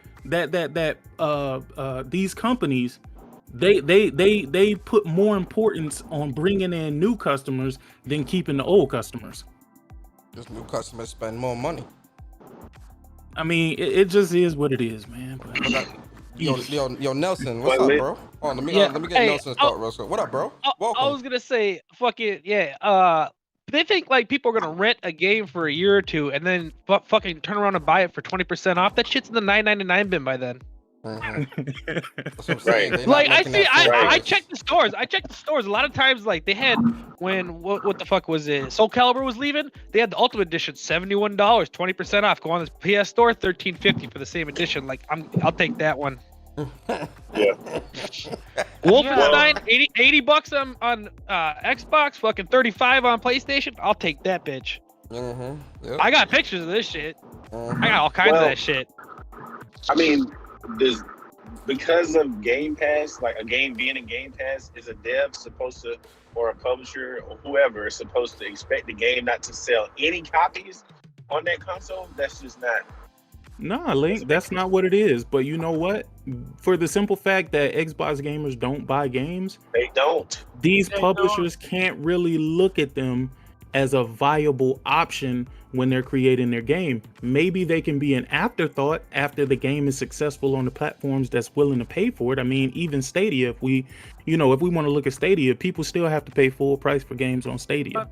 these companies they put more importance on bringing in new customers than keeping the old customers? Just new customers spend more money. I mean, it just is what it is, man. Yo, Nelson, what's up, bro? Oh, let me get Nelson's thought real quick. What up, bro? Welcome. I was gonna say, fucking yeah. They think like people are gonna rent a game for a year or two and then fucking turn around and buy it for 20% off. That shit's in the $9.99 bin by then. Right. Like I checked the stores. A lot of times, like they had when what the fuck was it? Soul Calibur was leaving. They had the Ultimate Edition, $71, 20% off. Go on this PS Store, $13.50 for the same edition. Like I'll take that one. Yeah. Wolfenstein, $80 on Xbox, fucking $35 on PlayStation. I'll take that bitch. Yep. I got pictures of this shit. I got all kinds of that shit. I mean, because of Game Pass, like a game being in Game Pass, is a dev supposed to, or a publisher or whoever is supposed to expect the game not to sell any copies on that console? That's just not. Nah, Link, that's not what it is. But you know what? For the simple fact that Xbox gamers don't buy games, they don't. These publishers can't really look at them as a viable option when they're creating their game. Maybe they can be an afterthought after the game is successful on the platforms that's willing to pay for it. I mean, even Stadia, if we want to look at Stadia, people still have to pay full price for games on Stadia.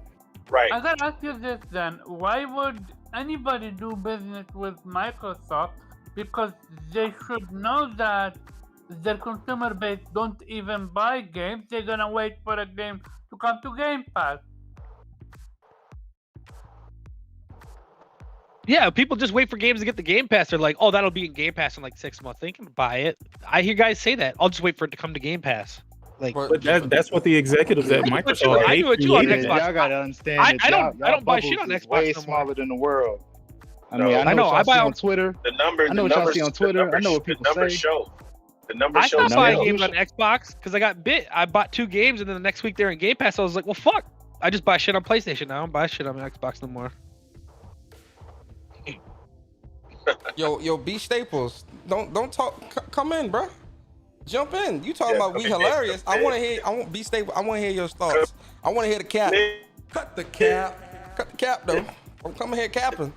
Right. I gotta ask you this then. Why would anybody do business with Microsoft? Because they should know that their consumer base don't even buy games. They're gonna wait for a game to come to Game Pass. Yeah, people just wait for games to get the Game Pass. They're like, oh, that'll be in Game Pass in like 6 months. They can buy it. I hear guys say that. I'll just wait for it to come to Game Pass. Like, but that's what the executives at Microsoft. I do it too on Xbox. Y'all gotta understand. I don't buy shit on Xbox. Way no smaller than the world. I No, mean, I know. I buy on Twitter. The numbers. I know what y'all see on Twitter. I know what people the numbers say. show. The numbers I show. stopped buying still. games on Xbox because I got bit. I bought 2 games and then the next week they're in Game Pass. I was like, well, fuck. I just buy shit on PlayStation now. I don't buy shit on Xbox no more. Yo, B Staples, don't talk. Come in, bro. Jump in. You talking about we come in, hilarious? come I want to in. hear. I want B Staples. I want to hear your thoughts. I want to hear the cap. Cut the cap. Cut the cap though. I'm coming here capping.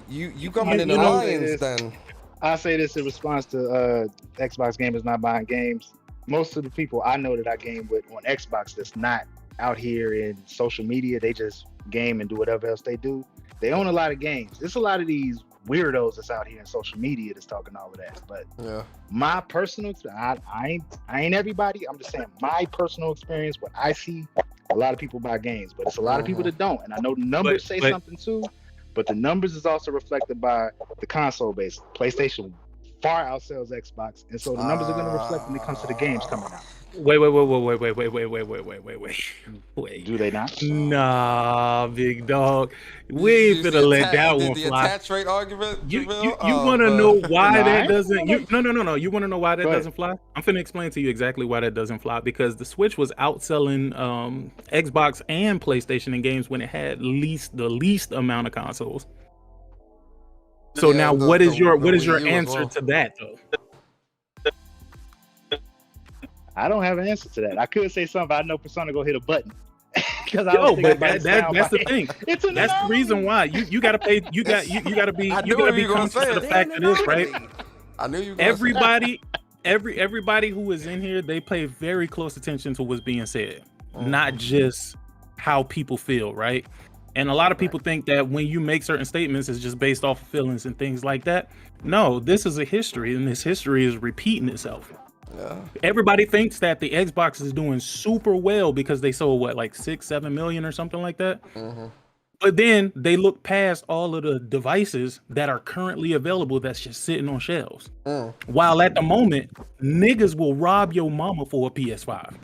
You coming in the You know, lions then? I say this in response to Xbox gamers not buying games. Most of the people I know that I game with on Xbox that's not out here in social media, they just game and do whatever else they do. They own a lot of games. There's a lot of these weirdos that's out here in social media that's talking all of that. But yeah, my personal experience, I ain't everybody. I'm just saying my personal experience. What I see, a lot of people buy games, but it's a lot of people that don't. And I know the numbers say something too, but the numbers is also reflected by the console base. PlayStation far outsells Xbox, and so the numbers are going to reflect when it comes to the games coming out. Wait. Do they not? Nah, big dog. We ain't finna let that one the fly. attach rate argument. You Jamil? want to know why No, that doesn't? No. You want to know why that Go ahead. doesn't fly? I'm finna explain to you exactly why that doesn't fly. Because the Switch was outselling Xbox and PlayStation in games when it had the least amount of consoles. So Yeah, now, what is your Wii U as answer well. to that though? I don't have an answer to that. I could say something, but I know Persona go hit a button. Yo, but that's the thing. It's an That's the reason why you gotta pay. You gotta be I knew you gotta you be were gonna conscious say of it. the fact of this, right? I knew you. Were gonna say that. Everybody who is in here, they pay very close attention to what's being said, not just how people feel, right? And a lot of people think that when you make certain statements, it's just based off of feelings and things like that. No, this is a history, and this history is repeating itself. Yeah. Everybody thinks that the Xbox is doing super well because they sold what, like 6-7 million or something like that. But then they look past all of the devices that are currently available that's just sitting on shelves. While at the moment, niggas will rob your mama for a PS5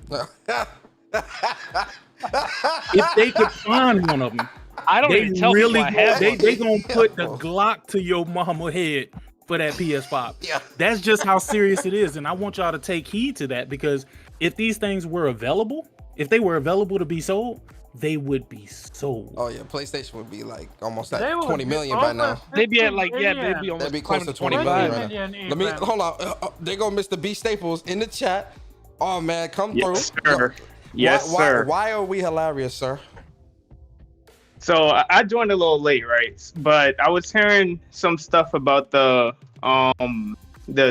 if they could find one of them. I don't even tell people I have one. They gonna put the Glock to your mama head for that PS5. Yeah. That's just how serious it is, and I want y'all to take heed to that, because if these things were available, if they were available to be sold, they would be sold. Oh yeah, PlayStation would be like almost at They would 20 be million by over now. They'd be at like, yeah, million. they'd be almost They'd be close to 20 20 million million. right now. million Let me even. hold on. There go Mr. B Staples in the chat. Oh man, come Yes, through. sir. Yes, why, sir. Why are we hilarious, sir? So I joined a little late, right? But I was hearing some stuff about the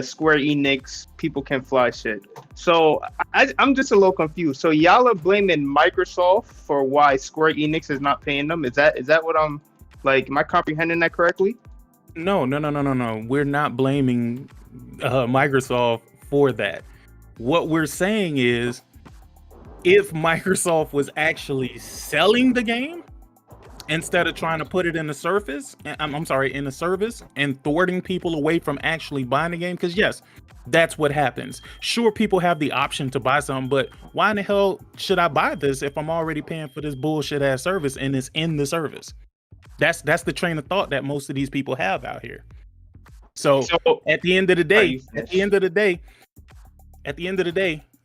Square Enix people can fly shit. So I'm just a little confused. So y'all are blaming Microsoft for why Square Enix is not paying them? Is that what I'm like? Am I comprehending that correctly? No. We're not blaming Microsoft for that. What we're saying is, if Microsoft was actually selling the game instead of trying to put it in the service, in the service, and thwarting people away from actually buying the game, because yes, that's what happens. Sure, people have the option to buy something, but why in the hell should I buy this if I'm already paying for this bullshit ass service and it's in the service? That's the train of thought that most of these people have out here. So at the end of the day,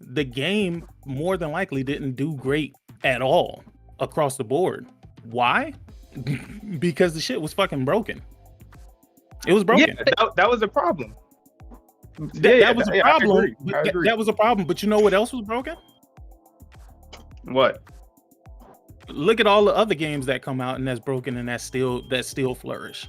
the game more than likely didn't do great at all across the board. Why? Because the shit was fucking broken. It was broken. Yeah, that was a problem. That was a problem. I agree. That was a problem. But you know what else was broken? What? look at all the other games that come out and that's broken and that still flourish,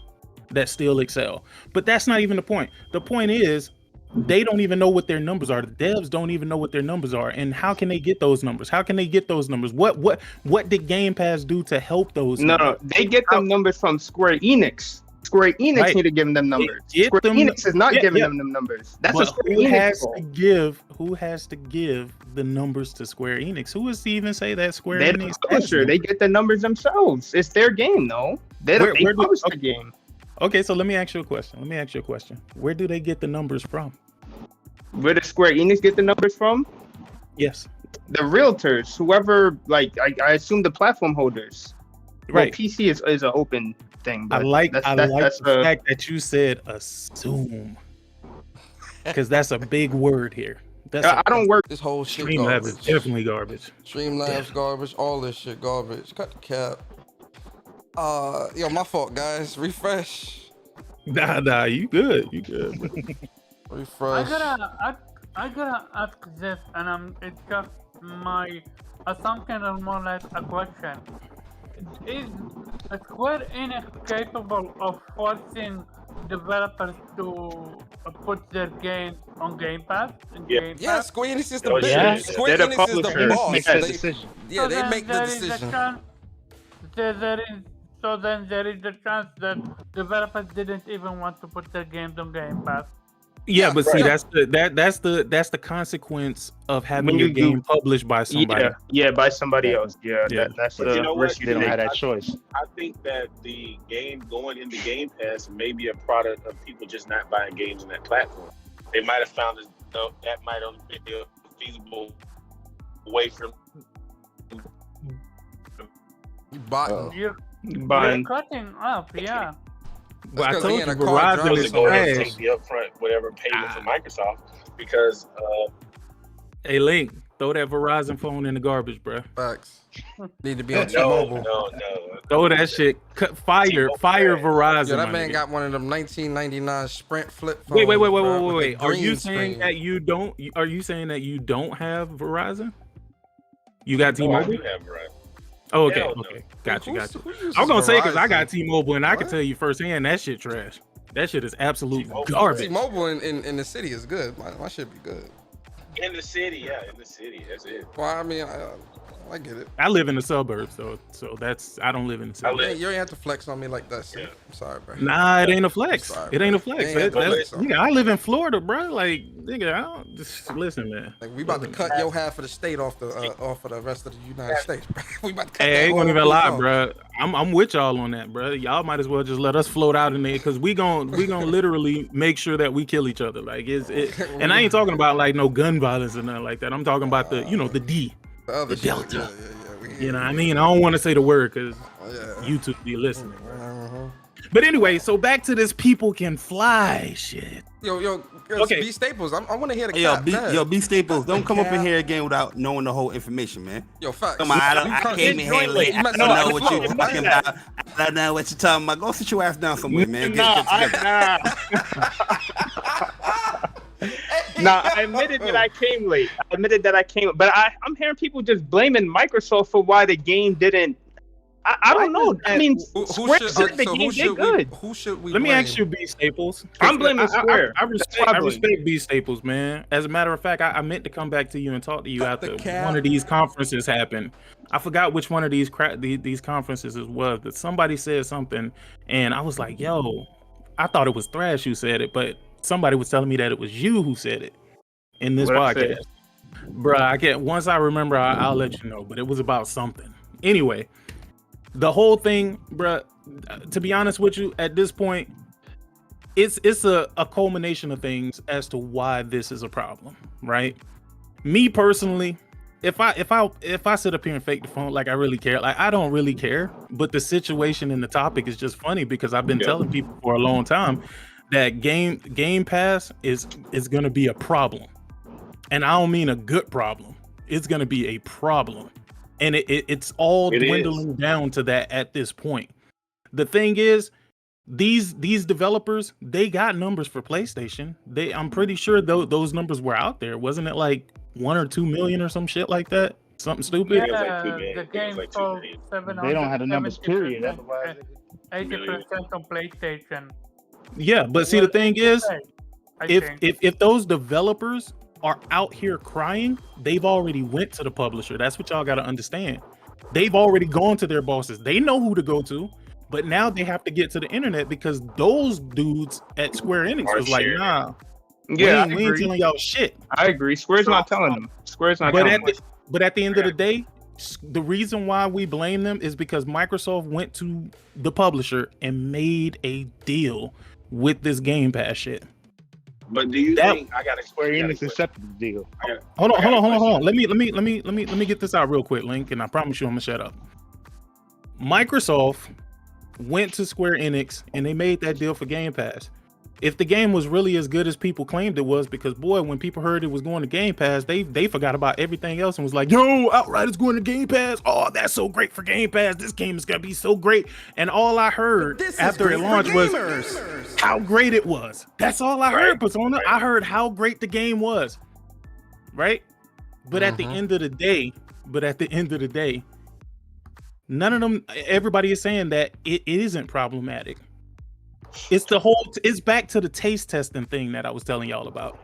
that still excel. But that's not even the point. The point is they don't even know what their numbers are. The devs don't even know what their numbers are. And how can they get those numbers? How can they get those numbers? What did Game Pass do to help those numbers? No, they get them numbers from Square Enix. Square Enix need to give them numbers. Square Enix is not giving them numbers. That's but a Square who Enix has to give the numbers to Square Enix? Who is to even say that Square They're Enix? the publisher. They get the numbers themselves. It's their game, though. They publish the game. Okay, so let me ask you a question. Where do they get the numbers from? Where does Square Enix get the numbers from? Yes. The realtors, whoever, like, I assume the platform holders. Well, Right. PC is an open thing. I But like that's the fact that you said assume, because that's a big word here. I don't work. This whole shit Streamlabs garbage. is definitely garbage. Streamlabs garbage. All this shit garbage. Cut the cap. Yo, my fault, guys. Refresh. Nah, you good, bro. Refresh. I gotta ask this, and it's just my assumption or more like a question. Is Square Enix capable of forcing developers to put their games on Game Pass? Yeah, Square Enix is the Oh, big. yeah. Square They're the Enix is the publisher. boss. Make that They- decision. Yeah, they then make the there is a decision. chance- then there is a chance that developers didn't even want to put their games on Game Pass. Yeah, but see, right. that's the consequence of having When your you game do- published by somebody. Yeah, by somebody else. Yeah, Yeah. that's But you know what? They don't have that choice. I think that the game going into Game Pass may be a product of people just not buying games on that platform. They might have found that might have been a feasible way for Bottom. You're Buying. cutting up, yeah. Well, I That's 'cause told he you had a car Verizon driving is to go ahead and trash. take the upfront whatever payment from Microsoft because Hey, Link, throw that Verizon phone in the garbage, bro. Facts. Need to be on no, T-Mobile. no. Throw that shit. Fire Verizon. Yo, that my man nigga. got one of them 1999 Sprint flip phones. Wait. bro, with the Are you green saying screen. that you don't? Are you saying that you don't have Verizon? You got No, I T-Mobile? do have Verizon. Oh, okay, Hell no. okay. Got you. Who uses I was gonna say because I Verizon? got T-Mobile and I can What? tell you firsthand that shit trash. That shit is absolute T-Mobile. garbage. T-Mobile in the city is good. My shit be good. In the city, yeah, in the city. That's it. Well, I mean, I get it. I live in the suburbs, so that's I don't live in the city. You ain't have to flex on me like that. Sid. I'm sorry, bro. Nah, it ain't a flex. Sorry, It ain't a bro. flex. You ain't have to flex on me. I live in Florida, bro. Like, nigga, I don't just listen, man. Like, we about to cut your half of the state off of the rest of the United States, bro. We about to cut Hey, I that ain't gonna whole even piece lie, off. bro. I'm with y'all on that, bro. Y'all might as well just let us float out in there because we gon' literally make sure that we kill each other. Like and I ain't talking about like no gun violence or nothing like that. I'm talking about the the D, The other the shit, Delta. yeah. You know what I mean? I don't want to say the word because YouTube be listening. But anyway, so back to this people can fly shit. Yo, Okay. B Staples. I want to hear the Hey, yo, cap. B, Go ahead. yo, B Staples, don't come up in cap. here again without knowing the whole information, man. Yo, facts. Come on, I came in here late. I don't know what you talking about. I don't know what you're talking about. Go sit your ass down somewhere, man. Get together. I admitted that I came late. But I'm hearing people just blaming Microsoft for why the game didn't. I don't know. I mean, Square said the game did good. Who should we Let me blame? ask you, B Staples. I'm blaming Square. I That's why I blame. respect B Staples, man. As a matter of fact, I meant to come back to you and talk to you after one of these conferences happened. I forgot which one of these these conferences it was, but somebody said something, and I was like, "Yo, I thought it was Thrash who said it, but somebody was telling me that it was you who said it in this What'd I say? podcast." Bruh, I can't. Once I remember, I'll let you know. But it was about something. Anyway, the whole thing, bruh. To be honest with you, at this point, it's a culmination of things as to why this is a problem, right? Me personally, if I sit up here and fake the phone like I really care, like I don't really care. But the situation and the topic is just funny because I've been telling people for a long time that Game Pass is gonna be a problem. And I don't mean a good problem. It's gonna be a problem. And it's all dwindling down to that at this point. The thing is, these developers, they got numbers for PlayStation. I'm pretty sure those numbers were out there. Wasn't it like 1 or 2 million or some shit like that? Something stupid. Yeah, It was like 2 the million. It game was like 2 sold million. 700. They don't have the numbers, period. Otherwise, 80% on PlayStation. Yeah, but see, the thing is, I if think. if those developers are out here crying, they've already went to the publisher. That's what y'all got to understand. They've already gone to their bosses. They know who to go to, but now they have to get to the internet because those dudes at Square Enix Are was like, sharing. nah, Yeah, we ain't telling y'all shit. I agree. Square's not telling them. Square's not But telling at them. the end of the day, the reason why we blame them is because Microsoft went to the publisher and made a deal with this Game Pass shit. But do you That- think I got a Square I got a Enix question. accepted the deal. Hold I got a on. question. Let me get this out real quick, Link, and I promise you I'm gonna shut up. Microsoft went to Square Enix and they made that deal for Game Pass. If the game was really as good as people claimed it was, because boy, when people heard it was going to Game Pass, they forgot about everything else and was like, yo, Outright is going to Game Pass. Oh, that's so great for Game Pass. This game is gonna be so great. And all I heard This is after it great for launched was gamers. how great it was. That's all I heard, Persona. I heard how great the game was. Right? But at the end of the day, none of them, everybody is saying that it isn't problematic. It's back to the taste testing thing that I was telling y'all about.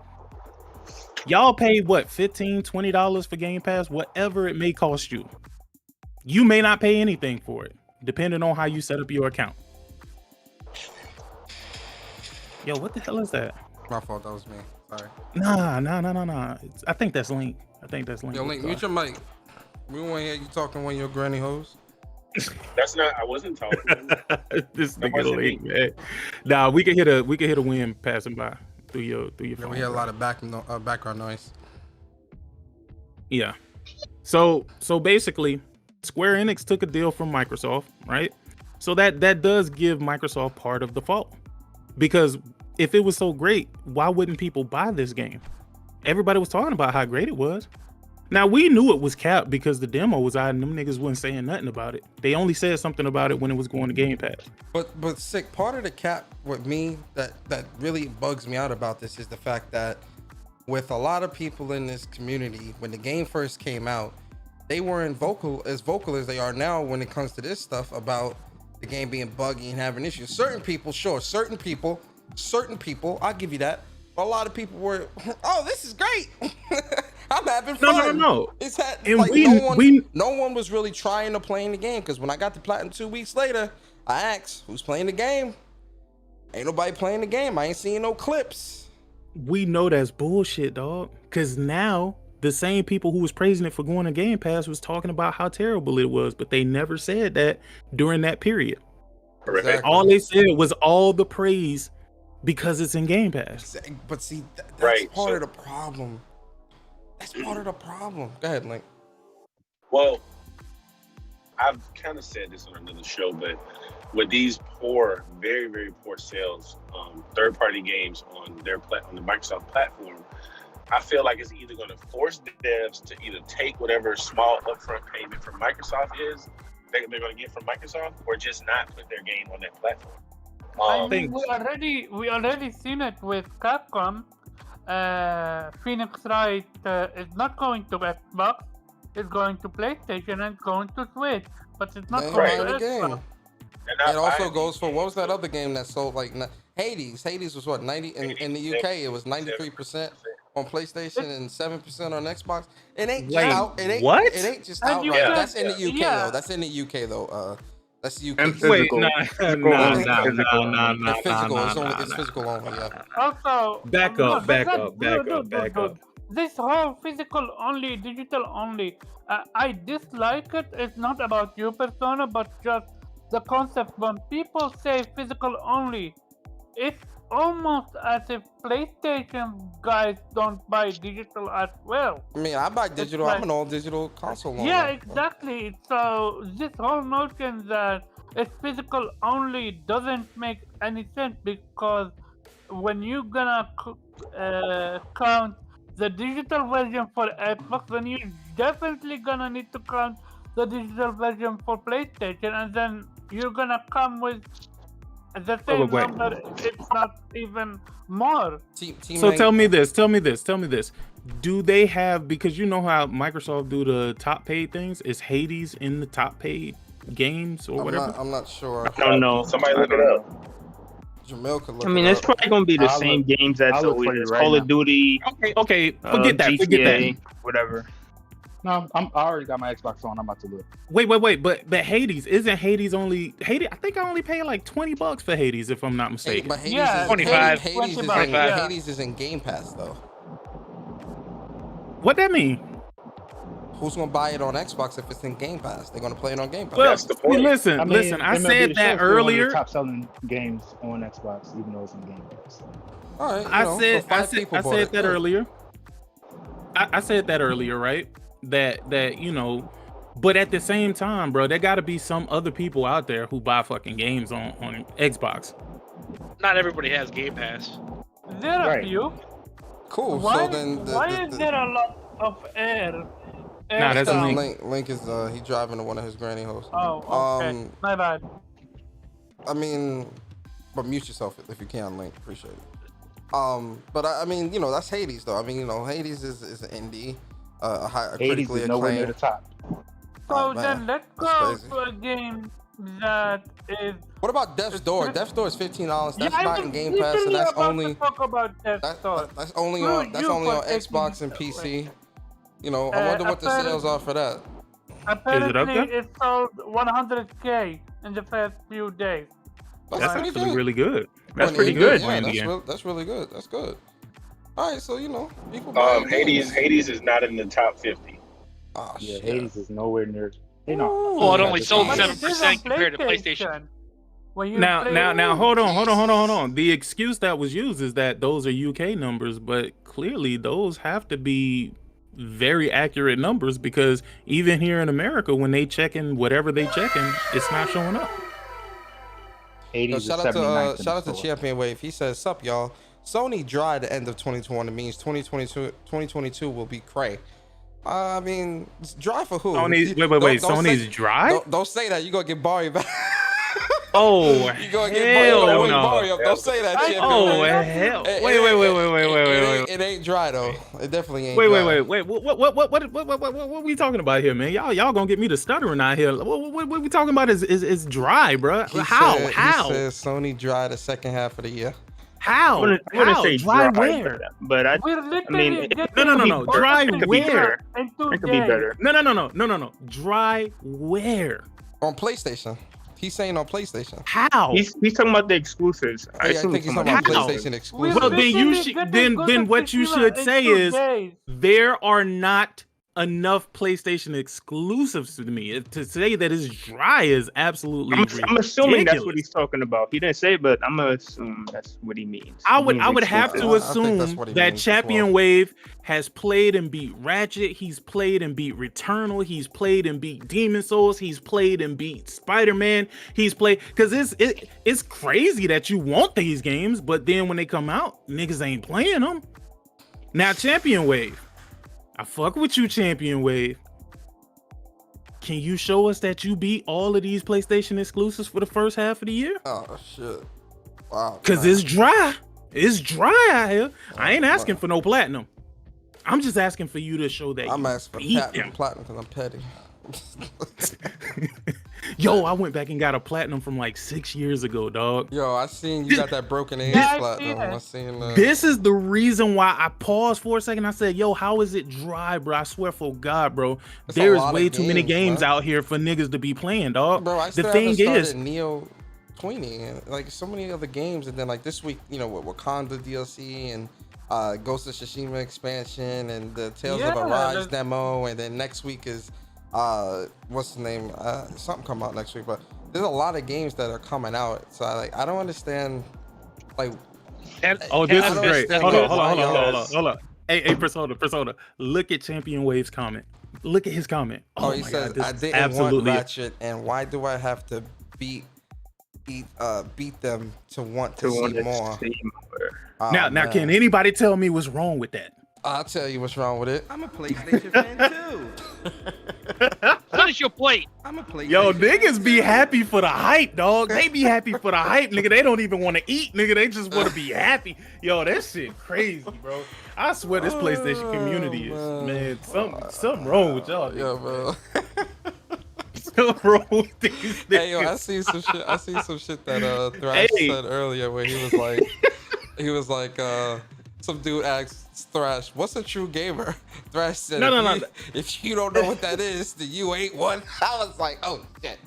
Y'all paid what, $15, $20 for Game Pass, whatever it may cost you. You may not pay anything for it, depending on how you set up your account. Yo, what the hell is that? My fault. That was me. Sorry. Nah. I think that's Link. Yo, Link, mute your mic. We don't want to hear you talking when your granny hoes. That's not. I wasn't talking. This That nigga wasn't Link, me. man. Nah, we can hit a wind passing by through your Yeah, phone. we hear a lot of background noise. Yeah. So basically, Square Enix took a deal from Microsoft, right? So that does give Microsoft part of the fault. Because if it was so great, why wouldn't people buy this game? Everybody was talking about how great it was. Now we knew it was capped because the demo was out and them niggas wasn't saying nothing about it. They only said something about it when it was going to Game Pass. But sick, part of the cap with me that really bugs me out about this is the fact that with a lot of people in this community, when the game first came out, they weren't vocal as they are now when it comes to this stuff about the game being buggy and having issues. Certain people, I'll give you that. But a lot of people were, oh, this is great. I'm having fun. No. It's had, And like we- no one was really trying to play in the game, because when I got the platinum 2 weeks later, I asked, who's playing the game? Ain't nobody playing the game. I ain't seeing no clips. We know that's bullshit, dog. Because now the same people who was praising it for going to Game Pass was talking about how terrible it was, but they never said that during that period. Correct. All they said was all the praise because it's in Game Pass. But see, that's Right, part so- of the problem. That's part of the problem. Go ahead, Link. Well, I've kind of said this on another show, but with these poor, very, very poor sales, third-party games on on the Microsoft platform, I feel like it's either going to force the devs to either take whatever small upfront payment from Microsoft is they're going to get from Microsoft, or just not put their game on that platform. I mean, we already seen it with Capcom. Phoenix Wright is not going to Xbox. It's going to PlayStation and going to Switch, but it's not They ain't going buying to the game. Xbox. It also goes for, what was that other game that sold like Hades? Hades was what, 90 in the UK? It was 93% on PlayStation and 7% on Xbox. It ain't just Wait, out. It ain't what? It ain't just And out you right. said- That's in the UK yeah. though. That's in the UK though. That's the UK. And Wait, physical. nah. It's physical. Nah. It's physical only. Yeah. Also, Back no, up, that's back not- up, back no, up, back up. This whole physical only, digital only, I dislike it. It's not about you, Persona, but just the concept. When people say physical only, it's almost as if PlayStation guys don't buy digital as well. I mean, I buy digital. like- I'm an all digital console owner. Yeah, exactly. So this whole notion that it's physical only doesn't make any sense, because when you're gonna count the digital version for Xbox, then you're definitely gonna need to count the digital version for PlayStation, and then you're gonna come with the same number, it's not even more. So tell me this. Do they have, because you know how Microsoft do the top paid things? Is Hades in the top paid games or whatever? I'm not sure. I don't know. Somebody look it up. Jamil could look I mean, it it's up. probably gonna be the I'll same look- games as I'll look for you always. right Call now. of Duty, Okay, forget that. GTA, whatever. No, I already got my Xbox on. I'm about to look. Wait, but Hades, isn't Hades only Hades? I think I only paid like $20 for Hades, if I'm not mistaken. But Hades Yeah, is, 25. Hades, is 25, in, yeah. Hades is in Game Pass though. What that mean? Who's gonna buy it on Xbox if it's in Game Pass? They're gonna play it on Game Pass. Well, That's the point. listen, I mean, listen. I MLB said The that Show's still one of the earlier. top selling games on Xbox, even though it's in Game Pass. All right, I said that earlier. I said that earlier, right? That you know, but at the same time, bro, there got to be some other people out there who buy fucking games on Xbox. Not everybody has Game Pass. There are Right. few. Cool. Why, So then, why is there a lot of air? Nah, that's a sound? link. Link is he driving to one of his granny hoes. Oh, okay. My bad. I mean, but mute yourself if you can, Link. Appreciate it. But I mean, you know, that's Hades though. I mean, you know, Hades is an indie, a Hades critically is nowhere near acclaimed. the top. So man, then let's that's go crazy. to a game that is. What about Death's Door? Death's Door is $15. That's I not was in Game Pass, and literally that's about only to talk about Death's Door. that's only Screw on you for Xbox and taking PC. You know, I wonder what the sales are for that. Apparently, up there? it sold 100K in the first few days. That's pretty actually good. really good. That's For pretty an good. indie, for Yeah, an indie game. that's really good. That's good. All right, so you know, people buy games. Hades is not in the top 50. Oh Yeah, shit. Hades is nowhere near. You know, Well, it only sold But it is 7% on compared to PlayStation. When you Now, play- hold on. The excuse that was used is that those are UK numbers, but clearly those have to be very accurate numbers because even here in America, when they check in whatever they check in, it's not showing up. Hades is Shout out 79th in to the shout out to store. Champion Wave. He says, "Sup, y'all. Sony dry at the end of 2021. It means 2022 will be cray." I mean, it's dry for who? Sony's wait. Don't Sony's say, dry? Don't say that. You gonna get Barry back. Oh, You gonna get hell Barry, no. Barry up. Don't say that, Champion Oh, Wave. hell. It- Wait. It ain't dry though. It definitely ain't. Wait. dry. What are we talking about here, man? Y'all gonna get me to stuttering out here. What we talking about is dry, bro. How? He says Sony dry the second half of the year. How? I wouldn't say Dry dry, where? but I We're mean, literally it- getting No. Dry it could be where? better. in 2 It could be days. better. No. Dry where? On PlayStation. He's saying on PlayStation. How? He's talking about the exclusives. I assume think he's some talking of about the PlayStation exclusives. exclusive. Well, then you literally should getting then what you should in say 2 is days. there are not enough PlayStation exclusives to me. To say that it's dry is absolutely I'm assuming that's what ridiculous. he's talking about. He didn't say, but I'm gonna assume that's what he means. I He would means have to exclusive. I think that's assume what he that means as Champion well. Wave has played and beat Ratchet, he's played and beat Returnal, he's played and beat Demon Souls, he's played and beat Spider-Man, he's played because it's crazy that you want these games, but then when they come out, niggas ain't playing them. Now Champion Wave, I fuck with you, Champion Wave. Can you show us that you beat all of these PlayStation exclusives for the first half of the year? Oh shit! Wow. Cause man. it's dry. It's dry out here. I ain't asking for no platinum. I'm just asking for you to show that. I'm you asking for beat platinum them. because I'm petty. Yo, I went back and got a platinum from like 6 years ago, dog. Yo, I seen you got that broken ass Yeah, I platinum. see it. I seen that. This is the reason why I paused for a second. I said, yo, how is it dry, bro? I swear for God, bro. It's a There's lot of way too many games, games man. out here for niggas to be playing, dog. Bro, I The still thing haven't is, started Neo 20 and like so many other games, and then like this week, you know, with Wakanda DLC and Ghost of Tsushima expansion and the Tales of Yeah, Arise there's- demo, and then next week is what's the name? Something come out next week, but there's a lot of games that are coming out. So I don't understand like oh, this I is don't great. understand Hold on. Hey, Persona. Look at Champion Wave's comment. Look at his comment. Oh, Oh, he my says God, this I is didn't want absolutely Ratchet, and why do I have to beat them to want to see more? Oh, now, man. can anybody tell me what's wrong with that? I'll tell you what's wrong with it. I'm a PlayStation fan too. Finish your plate. I'm a plate. Yo, niggas be happy for the hype, dog. They be happy for the hype, nigga. They don't even want to eat, nigga. They just want to be happy. Yo, that shit crazy, bro. I swear this PlayStation community is, man, something wrong with y'all. Yeah, bro. Something wrong with these niggas. Hey, yo, I see some shit that Thrash said earlier where he was like, some dude asked Thrash, "What's a true gamer?" Thrash said, No. If you don't know what that is, then you ain't one. I was like, oh shit.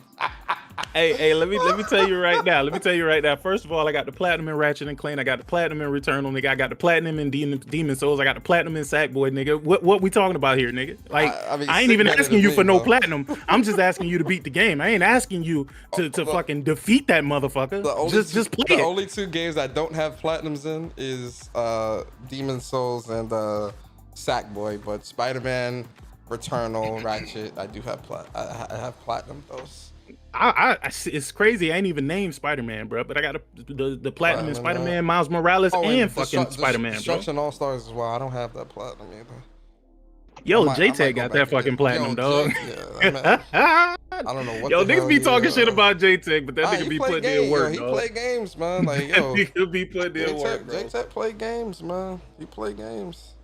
Hey, let me tell you right now. First of all, I got the platinum in Ratchet and Clank. I got the platinum in Returnal, nigga. I got the platinum in Demon Souls. I got the platinum in Sackboy, nigga. What we talking about here, nigga? Like, I ain't even asking you for no platinum. I'm just asking you to beat the game. I ain't asking you to fucking defeat that motherfucker. Just play it. The only two games I don't have platinums in is Demon Souls and Sackboy, but Spider-Man, Returnal, Ratchet, I do have I have platinum those. It's crazy. I ain't even named Spider-Man, bro. But I got the platinum in Spider-Man, Miles Morales, and fucking Spider-Man, bro. Destruction All Stars as well. I don't have that platinum either. Yo, JTech got that fucking platinum, dog. I don't know what. Yo, niggas be talking shit about JTech, but that nigga be putting in work. He play games, man. Like, yo, he could be putting in work. JTech play games, man. He play games.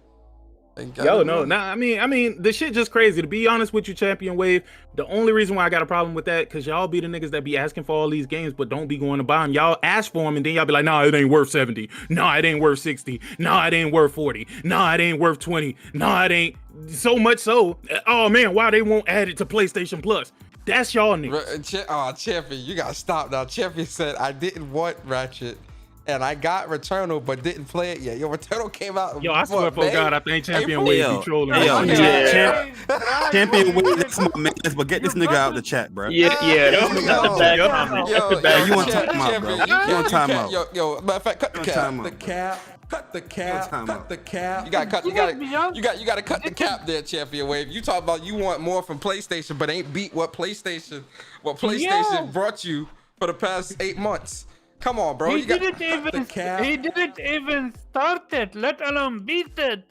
Yo, no, nah. I mean, the shit just crazy. To be honest with you, Champion Wave, the only reason why I got a problem with that, because y'all be the niggas that be asking for all these games, but don't be going to buy them. Y'all ask for them, and then y'all be like, nah, it ain't worth 70. Nah, it ain't worth 60. Nah, it ain't worth 40. Nah, it ain't worth 20. Nah, it ain't. So much so, oh man, why they won't add it to PlayStation Plus? That's y'all niggas. Champion, you gotta stop now. Champion said, I didn't want Ratchet. And I got Returnal, but didn't play it yet. Yo, Returnal came out. Yo, I swear for God, I think Champion Wave be trolling. Champion Wave, that's my man. But get this nigga out the chat, bro. Yeah. You want time out, bro? You want time out? Yo, matter of fact, cut the cap. Cut the cap. You gotta cut the cap there, Champion Wave. You talk about you want more from PlayStation, but ain't beat what PlayStation brought you for the past 8 months. Come on, bro. He didn't even start it, let alone beat it.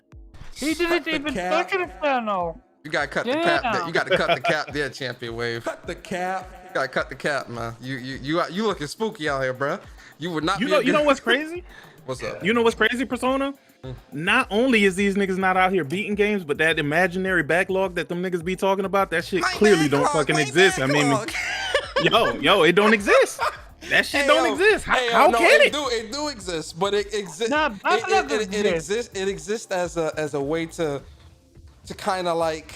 He didn't even touch the channel. You gotta cut the cap there. You gotta cut the cap there, Champion Wave. Cut the cap. You gotta cut the cap, man. You looking spooky out here, bro. You would not. You know what's crazy? What's up? You know what's crazy, Persona? Not only is these niggas not out here beating games, but that imaginary backlog that them niggas be talking about, that shit clearly don't fucking exist. I mean, yo, it don't exist. That shit don't exist. How can it? It do exist, but it exists. Nah, it exists as a way to kind of like.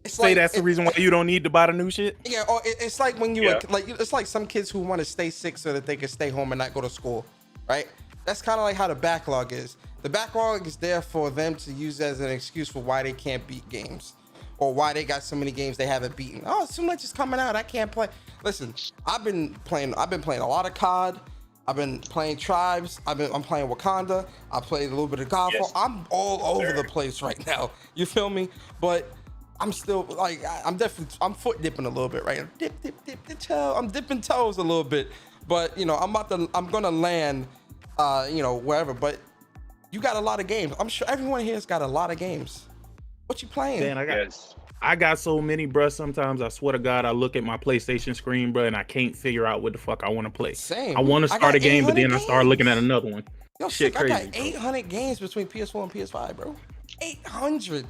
That's the reason why you don't need to buy the new shit. Yeah, or it's like when you like it's like some kids who want to stay sick so that they can stay home and not go to school, right? That's kind of like how the backlog is. The backlog is there for them to use as an excuse for why they can't beat games. Or why they got so many games they haven't beaten. Oh, so much is coming out, I can't play. Listen, I've been playing a lot of COD. I've been playing Tribes. I'm playing Wakanda. I played a little bit of Godfall. Yes. I'm all over the place right now. You feel me? But I'm still like I'm foot dipping a little bit right now. Dip the toe. I'm dipping toes a little bit. But you know, I'm gonna land wherever. But you got a lot of games. I'm sure everyone here's got a lot of games. What you playing? Man, I got so many, bruh. Sometimes I swear to God, I look at my PlayStation screen, bruh, and I can't figure out what the fuck I want to play. Same. I want to start a game, but then I start looking at another one. Yo, shit, crazy. I got 800 games between PS4 and PS5, bro. 800.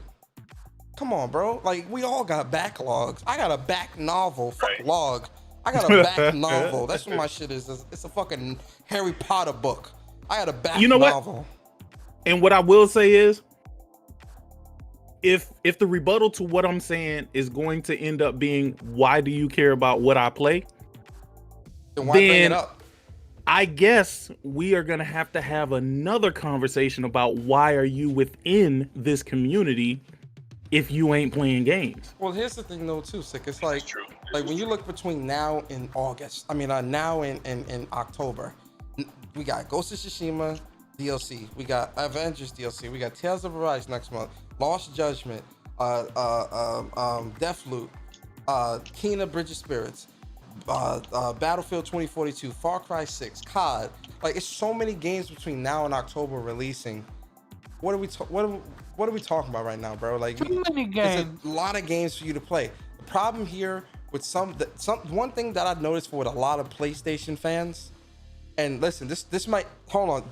Come on, bro. Like we all got backlogs. I got a back novel. Fuck log. I got a back novel. That's what my shit is. It's a fucking Harry Potter book. I got a back novel. What? And what I will say is, if the rebuttal to what I'm saying is going to end up being, why do you care about what I play? Then why bring it up? I guess we are going to have another conversation about why are you within this community if you ain't playing games. Well, here's the thing though too, Sick. It's like when you look between now and August, now and October, we got Ghost of Tsushima DLC, we got Avengers DLC, we got Tales of Arise next month, Lost Judgment, Deathloop, Kena Bridge of Spirits, Battlefield 2042, Far Cry 6, COD. Like it's so many games between now and October releasing. What are we talking about right now, bro? Like too many games. It's a lot of games for you to play. problem here with one thing that I've noticed with a lot of PlayStation fans, and listen, this might, hold on,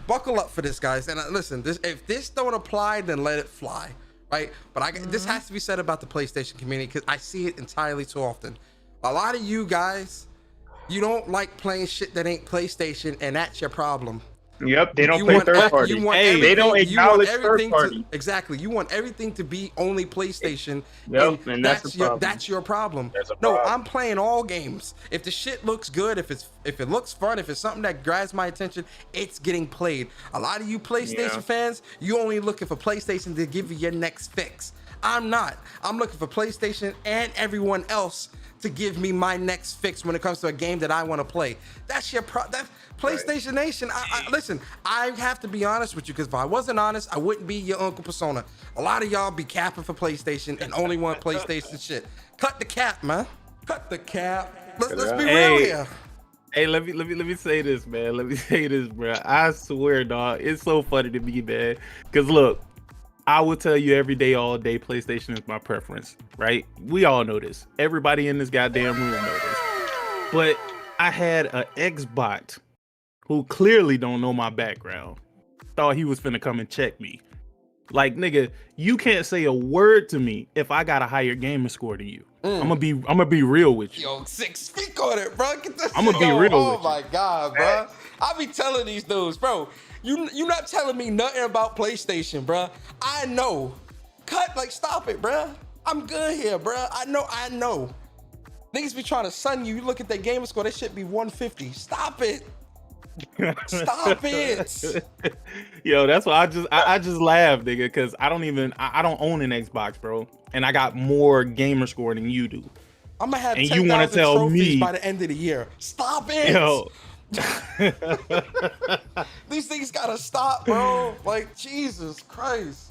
buckle up for this, guys. And listen, if this don't apply, then let it fly, right? But this has to be said about the PlayStation community because I see it entirely too often. A lot of you guys, you don't like playing shit that ain't PlayStation, and that's your problem. Yep, they don't play third party. They don't acknowledge third party. Exactly. You want everything to be only PlayStation. Yep, and that's your problem. No, I'm playing all games. If the shit looks good, if it looks fun, if it's something that grabs my attention, it's getting played. A lot of you PlayStation fans, you only looking for PlayStation to give you your next fix. I'm not. I'm looking for PlayStation and everyone else to give me my next fix when it comes to a game that I want to play. That's your PlayStation Nation. Listen, I have to be honest with you because if I wasn't honest, I wouldn't be your Uncle Persona. A lot of y'all be capping for PlayStation and only want PlayStation shit. Cut the cap, man. Cut the cap. Let's be real here. Hey, let me say this, man. Let me say this, bro. I swear, dog, it's so funny to me, man. Cause look, I will tell you every day, all day, PlayStation is my preference, right? We all know this. Everybody in this goddamn room knows this. But I had an Xbot who clearly don't know my background. Thought he was finna come and check me. Like, nigga, you can't say a word to me if I got a higher gamer score than you. I'm gonna be real with you. Yo, 6 speak on it, bro. Get this. I'm gonna be real with you. Oh my god, bro. I be telling these dudes, bro. You not telling me nothing about PlayStation, bro. I know. Stop it, bro. I'm good here, bro. I know. Niggas be trying to sun you. You look at their gamer score, they should be 150. Stop it. Stop it. Yo, that's why I just laugh, nigga, because I don't own an Xbox, bro, and I got more gamer score than you do. I'm gonna have and 10,000 you want to tell trophies me by the end of the year. Stop it. Yo. These things gotta stop, bro. Like, Jesus Christ.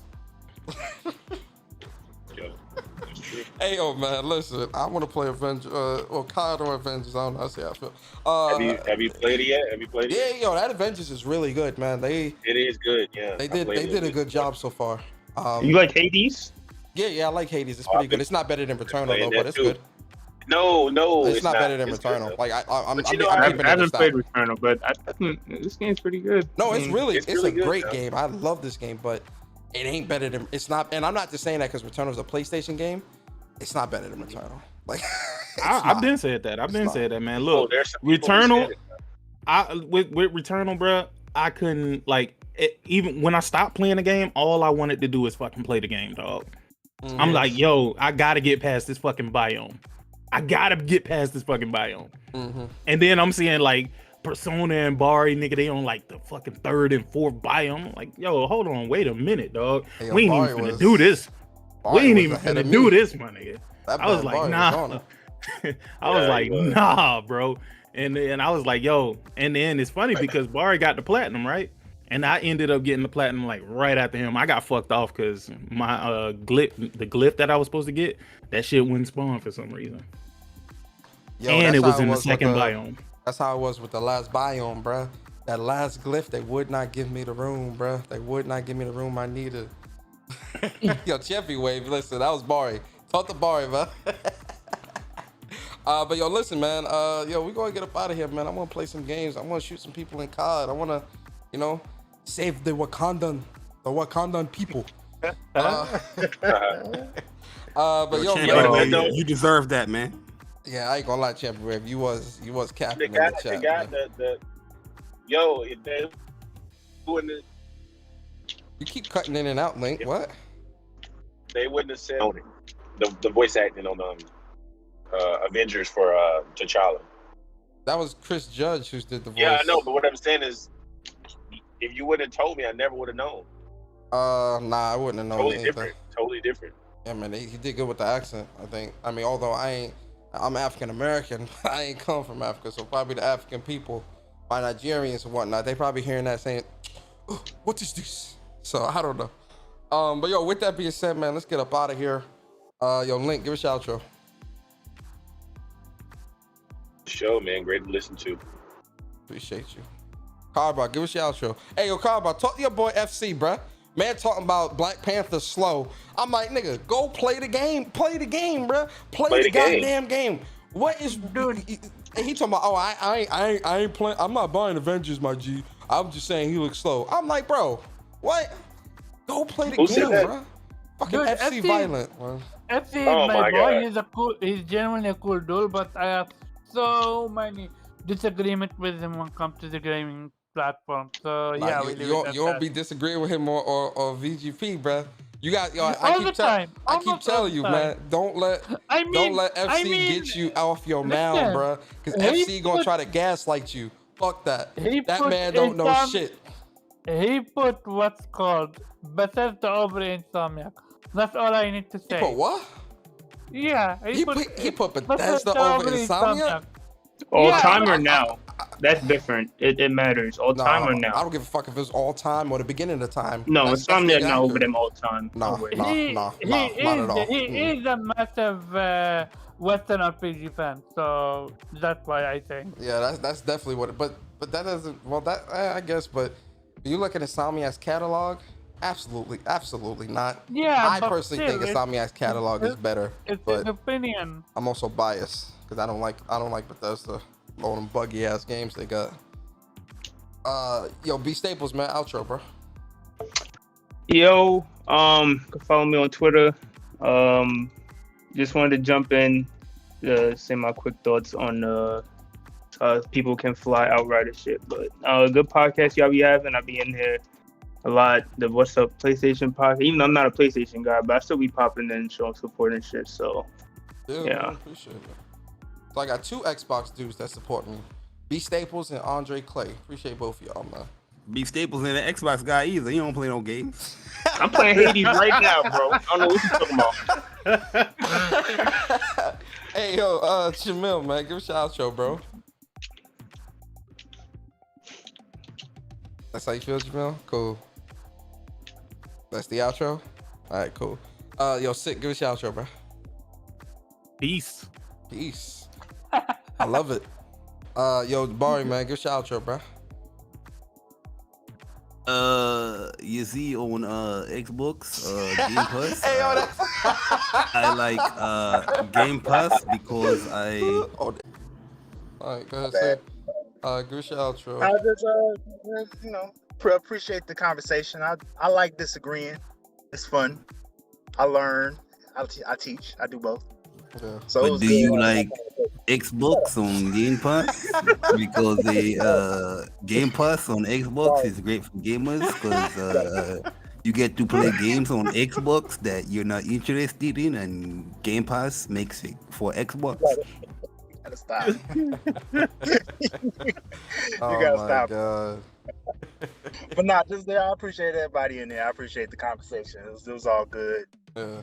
Hey, yo, man, listen. I want to play Avengers, or COD or Avengers. I don't know. I see how I feel. Have you played it yet? Have you played it? Yeah, yo, that Avengers is really good, man. It is good. Yeah, they did a good job so far. You like Hades? Yeah, I like Hades. It's pretty good. It's not better than Returnal though, but it's good. No, it's not better than Returnal. Like I'm keeping I haven't played Returnal, but I think this game's pretty good. No, it's really a good, great though. game. I love this game, but it ain't better than. It's not, and I'm not just saying that because Returnal is a PlayStation game. It's not better than Returnal. Like I've been said that. I've been said that, man. Look, Returnal. With Returnal, bro, I couldn't even when I stopped playing the game. All I wanted to do is fucking play the game, dog. Mm-hmm. I'm like, yo, I gotta get past this fucking biome. Mm-hmm. And then I'm seeing like Persona and Bari, nigga, they on like the fucking 3rd and 4th biome. I'm like, yo, hold on, wait a minute, dog. Hey, we ain't even finna do this. We ain't even finna do this, my nigga. I was like, nah. I was like, nah, bro. And then I was like, yo. And then it's funny because Bari got the platinum, right? And I ended up getting the platinum like right after him. I got fucked off because my the glyph that I was supposed to get, that shit wouldn't spawn for some reason. Yo, and it was in the second biome. That's how it was with the last biome, bro. That last glyph, they would not give me the room, bro. They would not give me the room I needed. Yo, Cheffy Wave, listen, that was Bari. Talk to Bari, man. But yo, listen, man. Yo, we gonna get up out of here, man. I wanna play some games. I wanna shoot some people in COD. I wanna, save the Wakandan people. But yo, man, you deserve that, man. Yeah, I ain't gonna lie, Champion Wave. You was capping The guy, in the chat. if they doing the. You keep cutting in and out, Link. What? They wouldn't have said the voice acting on Avengers for T'Challa. That was Chris Judge who did the voice. Yeah, I know, but what I'm saying is, if you wouldn't have told me, I never would have known. Nah, I wouldn't have known anything. Totally different. Yeah, man, he did good with the accent, I think. I mean, although I'm African American, I ain't come from Africa, so probably the African people, my Nigerians and whatnot, they probably hearing that saying, oh, what is this? So I don't know. But yo, with that being said, man, let's get up out of here. Yo, Link, give us your outro. Show, man, great to listen to. Appreciate you. Carbar, give us your outro. Hey, yo, Carbar, talk to your boy FC, bruh. Man talking about Black Panther slow. I'm like, nigga, go play the game. Play the game, bro. Play the goddamn game. What is, dude? And he talking about, oh, I ain't playing. I'm not buying Avengers, my G. I'm just saying he looks slow. I'm like, bro, what? Go play the game, bro. Fucking Dude, FC Violent, man. FC, Oh my my boy, God. he's genuinely a cool dude, but I have so many disagreements with him when it comes to the gaming platform. So Like, yeah, you won't be disagreeing with him or VGP, bro. You got, yo, I keep telling you, man. Don't let FC get you off your mound, bro. Because FC gonna try to gaslight you. Fuck that. That man don't know shit. He put what's called Bethesda over Insomniac. That's all I need to say. He put what? Yeah, he put Bethesda over Insomniac. All time or now? That's different. It matters. All time or now? I don't give a fuck if it's all time or the beginning of time. No, Insomniac now over them all time. Not at all. He is a massive Western RPG fan, so that's why I think. Yeah, that's definitely what. But that doesn't. Well, that I guess. But you look at Insomniac's catalog. Absolutely not. Yeah, I but personally still, think Insomniac's catalog is better. It's but his opinion. I'm also biased because I don't like Bethesda. All them buggy ass games they got. Yo, B Staples, man, outro, bro. Yo, can follow me on Twitter. Just wanted to jump in to say my quick thoughts on People Can Fly Outrider shit. But good podcast y'all be having. I be in here a lot. The What's Up PlayStation podcast. Even though I'm not a PlayStation guy, but I still be popping in, showing support and shit. So yeah, I appreciate it. So I got 2 Xbox dudes that support me. B Staples and Andre Clay. Appreciate both of y'all, man. B Staples ain't an Xbox guy either. He don't play no games. I'm playing Hades right now, bro. I don't know what you're talking about. Hey, yo, Jamil, man, give us your outro, bro. That's how you feel, Jamil? Cool. That's the outro? All right, cool. Yo, Sick, give us your outro, bro. Peace. I love it. Yo, Barry, man, give us your outro, bro. You see on Xbox Game Pass. Hey, yo, I like Game Pass because I. All right, go ahead, Sick. Give us your outro. I just, appreciate the conversation. I like disagreeing. It's fun. I learn. I teach. I do both. Yeah. So but do you like Xbox on Game Pass? Because the Game Pass on Xbox is great for gamers because you get to play games on Xbox that you're not interested in, and Game Pass makes it for Xbox. Gotta stop. You Oh gotta my stop. God. But nah, just there. I appreciate everybody in there. I appreciate the conversation. It was all good. Yeah.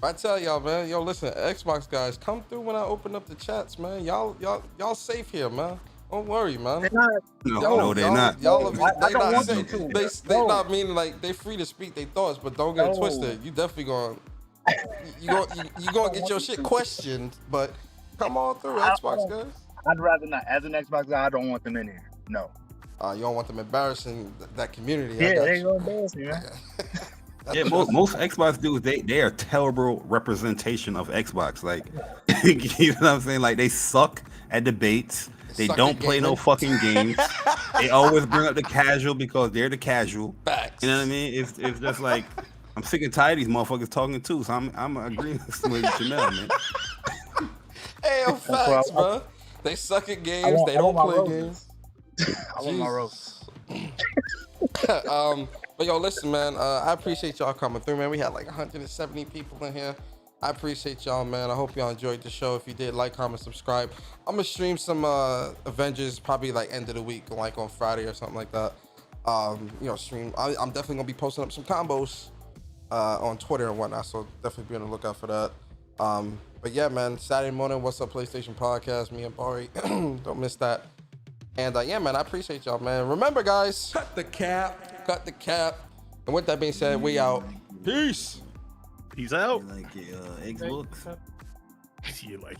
I tell y'all, man, yo, listen, Xbox guys, come through when I open up the chats, man. Y'all safe here, man. Don't worry, man. They're not. No, they're not. Y'all, I don't want you to. they not meaning like they free to speak their thoughts, but don't get it twisted. You definitely you gonna get your shit questioned, but come on through, Xbox guys. I'd rather not. As an Xbox guy, I don't want them in here. No. You don't want them embarrassing that community. Yeah, they gonna embarrass me, man. Yeah, most Xbox dudes, they are terrible representation of Xbox. Like, you know what I'm saying? Like, they suck at debates. They don't play no fucking games. They always bring up the casual because they're the casual. Facts. You know what I mean? It's just like, I'm sick and tired of these motherfuckers talking too. So I'm agreeing with Janelle, man. Hey, yo, facts, bro. They suck at games. They don't play games. I want my roast. But yo, listen, man. I appreciate y'all coming through, man. We had like 170 people in here. I appreciate y'all, man. I hope y'all enjoyed the show. If you did, like, comment, subscribe. I'm gonna stream some Avengers probably like end of the week, like on Friday or something like that. Stream. I'm definitely gonna be posting up some combos on Twitter and whatnot. So definitely be on the lookout for that. But yeah, man. Saturday morning, What's Up PlayStation podcast. Me and Bari. Don't miss that. And yeah, man, I appreciate y'all, man. Remember, guys, cut the cap. And with that being said, we out. Peace. Peace out. You like Xbox? You like